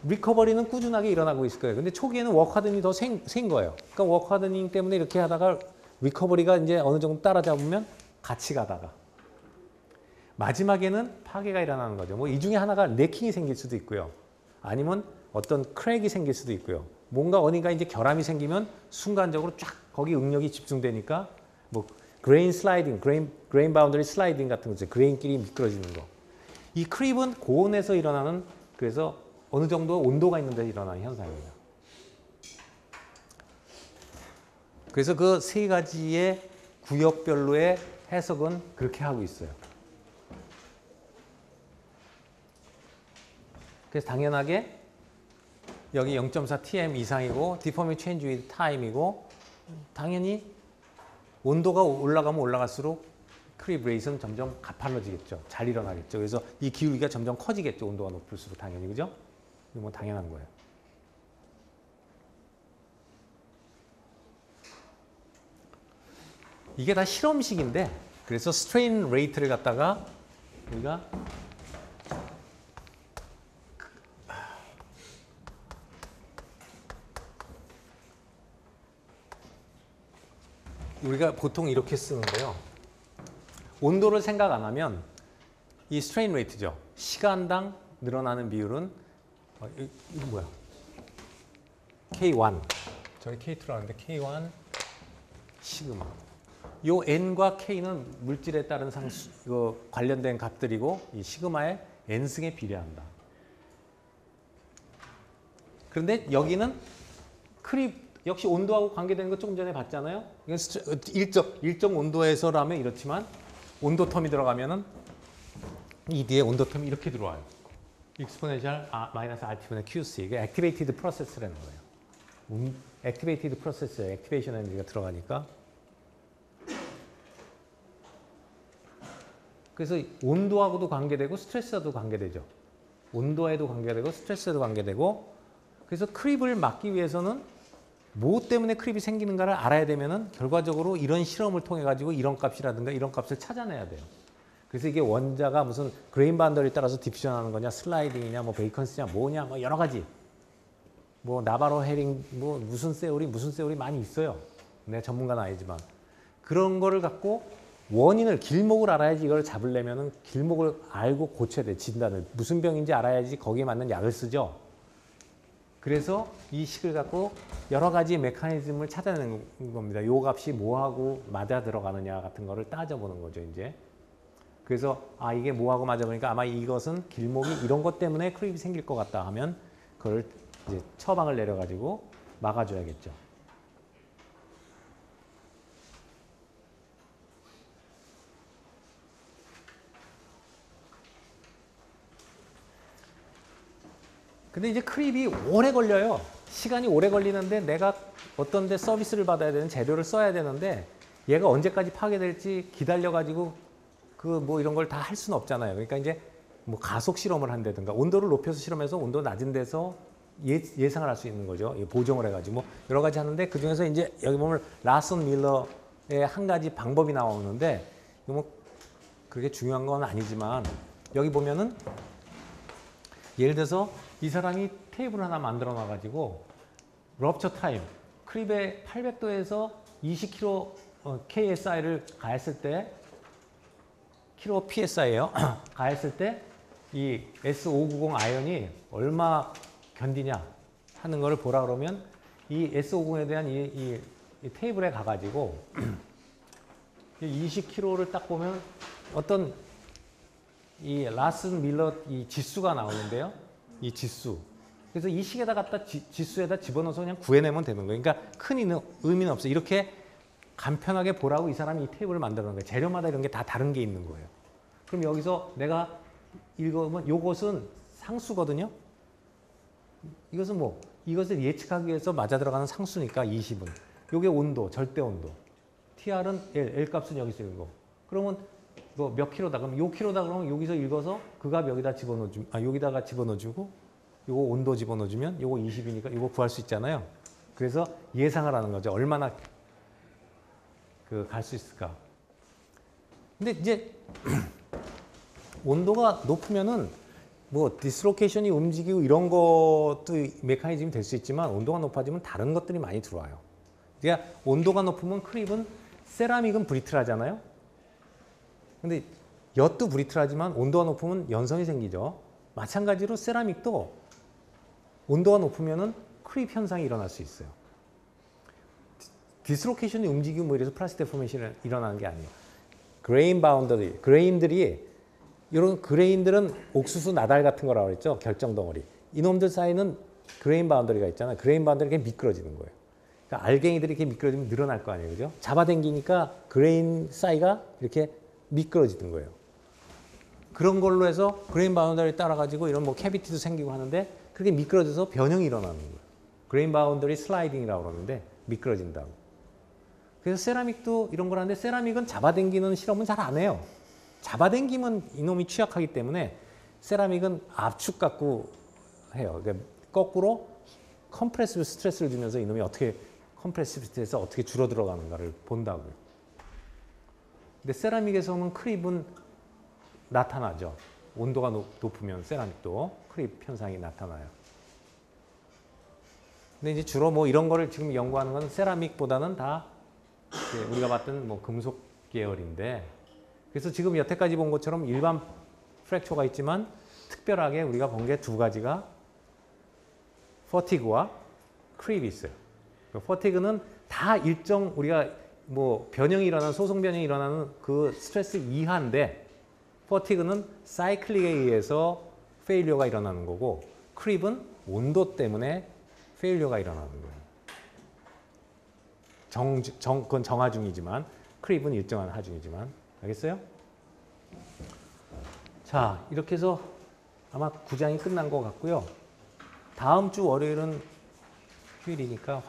리커버리는 꾸준하게 일어나고 있을 거예요. 근데 초기에는 워크 하드닝이 더 센 거예요. 그러니까 워크 하드닝 때문에 이렇게 하다가 리커버리가 이제 어느 정도 따라잡으면 같이 가다가 마지막에는 파괴가 일어나는 거죠. 뭐 이 중에 하나가 네킹이 생길 수도 있고요. 아니면 어떤 크랙이 생길 수도 있고요. 뭔가 어딘가 이제 결함이 생기면 순간적으로 쫙 거기 응력이 집중되니까 뭐 그레인 슬라이딩, 그레인 바운더리 슬라이딩 같은 거죠. 그레인끼리 미끄러지는 거. 이 크립은 고온에서 일어나는, 그래서 어느 정도 온도가 있는 데 일어나는 현상입니다. 그래서 그 세 가지의 구역별로의 해석은 그렇게 하고 있어요. 그래서 당연하게 여기 0.4 TM 이상이고 디포미 체인지 위드 타임이고, 당연히 온도가 올라가면 올라갈수록 크립 레이스는 점점 가팔러지겠죠. 잘 일어나겠죠. 그래서 이 기울기가 점점 커지겠죠. 온도가 높을수록 당연히. 그죠? 이거 뭐 당연한 거예요. 이게 다 실험식인데, 그래서 스트레인 레이트를 갖다가 우리가 보통 이렇게 쓰는데요. 온도를 생각 안 하면 이 스트레인 레이트죠. 시간당 늘어나는 비율은 이거 뭐야? K1. 저희 K2로 하는데 K1 시그마. 요 N과 K는 물질에 따른 상수, 이거 관련된 값들이고, 이 시그마의 N승에 비례한다. 그런데 여기는 크립 역시 온도하고 관계되는 거 조금 전에 봤잖아요. 이건 일정 온도에서라면 이렇지만 온도 텀이 들어가면은 이 뒤에 온도 텀이 이렇게 들어와요. 익스포넨셜 마이너스 RT분의 QC. 이게 액티베이티드 프로세스라는 거예요. 액티베이티드 프로세스에 액티베이션 에너지가 들어가니까. 그래서 온도하고도 관계되고 스트레스와도 관계되죠. 온도에도 관계되고 스트레스에도 관계되고. 그래서 크립을 막기 위해서는 뭐 때문에 크립이 생기는가를 알아야 되면은 결과적으로 이런 실험을 통해 가지고 이런 값이라든가 이런 값을 찾아내야 돼요. 그래서 이게 원자가 무슨 그레인 바운더리에 따라서 디퓨전하는 거냐, 슬라이딩이냐, 뭐 베이컨스냐, 뭐냐, 뭐 여러 가지. 뭐 나바로 헤링, 뭐 무슨 세오리 많이 있어요. 내가 전문가는 아니지만 그런 거를 갖고 원인을, 길목을 알아야지 이걸 잡으려면은 길목을 알고 고쳐야 돼. 진단을 무슨 병인지 알아야지 거기에 맞는 약을 쓰죠. 그래서 이 식을 갖고 여러 가지 메커니즘을 찾아내는 겁니다. 요 값이 뭐하고 맞아 들어가느냐 같은 거를 따져보는 거죠, 이제. 그래서 이게 뭐하고 맞아 보니까 아마 이것은 길목이 이런 것 때문에 크립이 생길 것 같다 하면 그걸 이제 처방을 내려가지고 막아줘야겠죠. 근데 이제 크립이 오래 걸려요. 시간이 오래 걸리는데 내가 어떤 데 서비스를 받아야 되는 재료를 써야 되는데 얘가 언제까지 파괴될지 기다려가지고 그 뭐 이런 걸 다 할 수는 없잖아요. 그러니까 이제 뭐 가속 실험을 한다든가 온도를 높여서 실험해서 온도 낮은 데서 예상을 할 수 있는 거죠. 보정을 해가지고 뭐 여러 가지 하는데 그 중에서 이제 여기 보면 라슨 밀러의 한 가지 방법이 나오는데 뭐 그렇게 중요한 건 아니지만 여기 보면은 예를 들어서 이 사람이 테이블 하나 만들어 놔가지고 럽처 타임, 크립의 800도에서 20kg KSI를 가했을 때, kg PSI예요. 가했을 때 이 S590 아연이 얼마 견디냐 하는 거를 보라 그러면 이 S590에 대한 이 테이블에 가가지고 20kg를 딱 보면 어떤 이 라슨 밀러 이 지수가 나오는데요. 이 지수. 그래서 이 식에다 갖다 지수에다 집어넣어서 그냥 구해내면 되는 거예요. 그러니까 큰 의미는 없어요. 이렇게 간편하게 보라고 이 사람이 이 테이블을 만들어 놓은 거예요. 재료마다 이런 게 다 다른 게 있는 거예요. 그럼 여기서 내가 읽어보면 요것은 상수거든요. 이것은 뭐 이것을 예측하기 위해서 맞아 들어가는 상수니까 20은. 요게 온도, 절대 온도. TR은 L 값은 여기서 읽고. 그러면 뭐 몇 킬로다. 그럼 요 킬로다 그러면 여기서 읽어서 그 값 여기다 집어넣어주면, 여기다가 집어넣어주고 요거 온도 집어넣어주면 요거 20이니까 요거 구할 수 있잖아요. 그래서 예상을 하는 거죠. 얼마나 갈 수 있을까. 근데 이제 온도가 높으면은 뭐 디스로케이션이 움직이고 이런 것도 메커니즘이 될 수 있지만 온도가 높아지면 다른 것들이 많이 들어와요. 그러니까 온도가 높으면 크립은 세라믹은 브리틀하잖아요. 근데 엿도 브리틀하지만 온도가 높으면 연성이 생기죠. 마찬가지로 세라믹도 온도가 높으면은 크립 현상이 일어날 수 있어요. 디스로케이션이 움직이고 뭐 이래서 플라스틱 데포메이션이 일어나는 게 아니에요. 그레인 바운더리, 그레인들이 이런 그레인들은 옥수수 나달 같은 거라고 그랬죠. 결정 덩어리. 이놈들 사이는 그레인 바운더리가 있잖아요. 그레인 바운더리가 미끄러지는 거예요. 그러니까 알갱이들이 이렇게 미끄러지면 늘어날 거 아니에요. 그죠? 잡아당기니까 그레인 사이가 이렇게 미끄러지는 거예요. 그런 걸로 해서 그레인 바운더리 따라가지고 이런 뭐 캐비티도 생기고 하는데 그렇게 미끄러져서 변형이 일어나는 거예요. 그레인 바운더리 슬라이딩이라고 그러는데 미끄러진다고. 그래서 세라믹도 이런 걸 하는데 세라믹은 잡아당기는 실험은 잘 안 해요. 잡아당기면 이놈이 취약하기 때문에 세라믹은 압축 갖고 해요. 그러니까 거꾸로 컴프레시브 스트레스를 주면서 이놈이 어떻게 컴프레시브 스트레스가 어떻게 줄어 들어가는가를 본다고요. 근데 세라믹에서는 크립은 나타나죠. 온도가 높으면 세라믹도 크립 현상이 나타나요. 근데 이제 주로 뭐 이런 거를 지금 연구하는 건 세라믹보다는 다 우리가 봤던 뭐 금속 계열인데, 그래서 지금 여태까지 본 것처럼 일반 프랙처가 있지만 특별하게 우리가 본 게 두 가지가 퍼티그와 크립이 있어요. 퍼티그는 다 일정 우리가 뭐 변형이 일어나는 소성 변형이 일어나는 그 스트레스 이하인데, 퍼티그는 사이클릭에 의해서 페일리어가 일어나는 거고 크립은 온도 때문에 페일리어가 일어나는 거예요. 그건 정하중이지만 크립은 일정한 하중이지만. 알겠어요? 자, 이렇게 해서 아마 9장이 끝난 것 같고요. 다음 주 월요일은 휴일이니까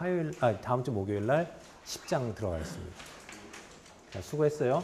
다음 주 목요일 날 10장 들어가겠습니다. 자, 수고했어요.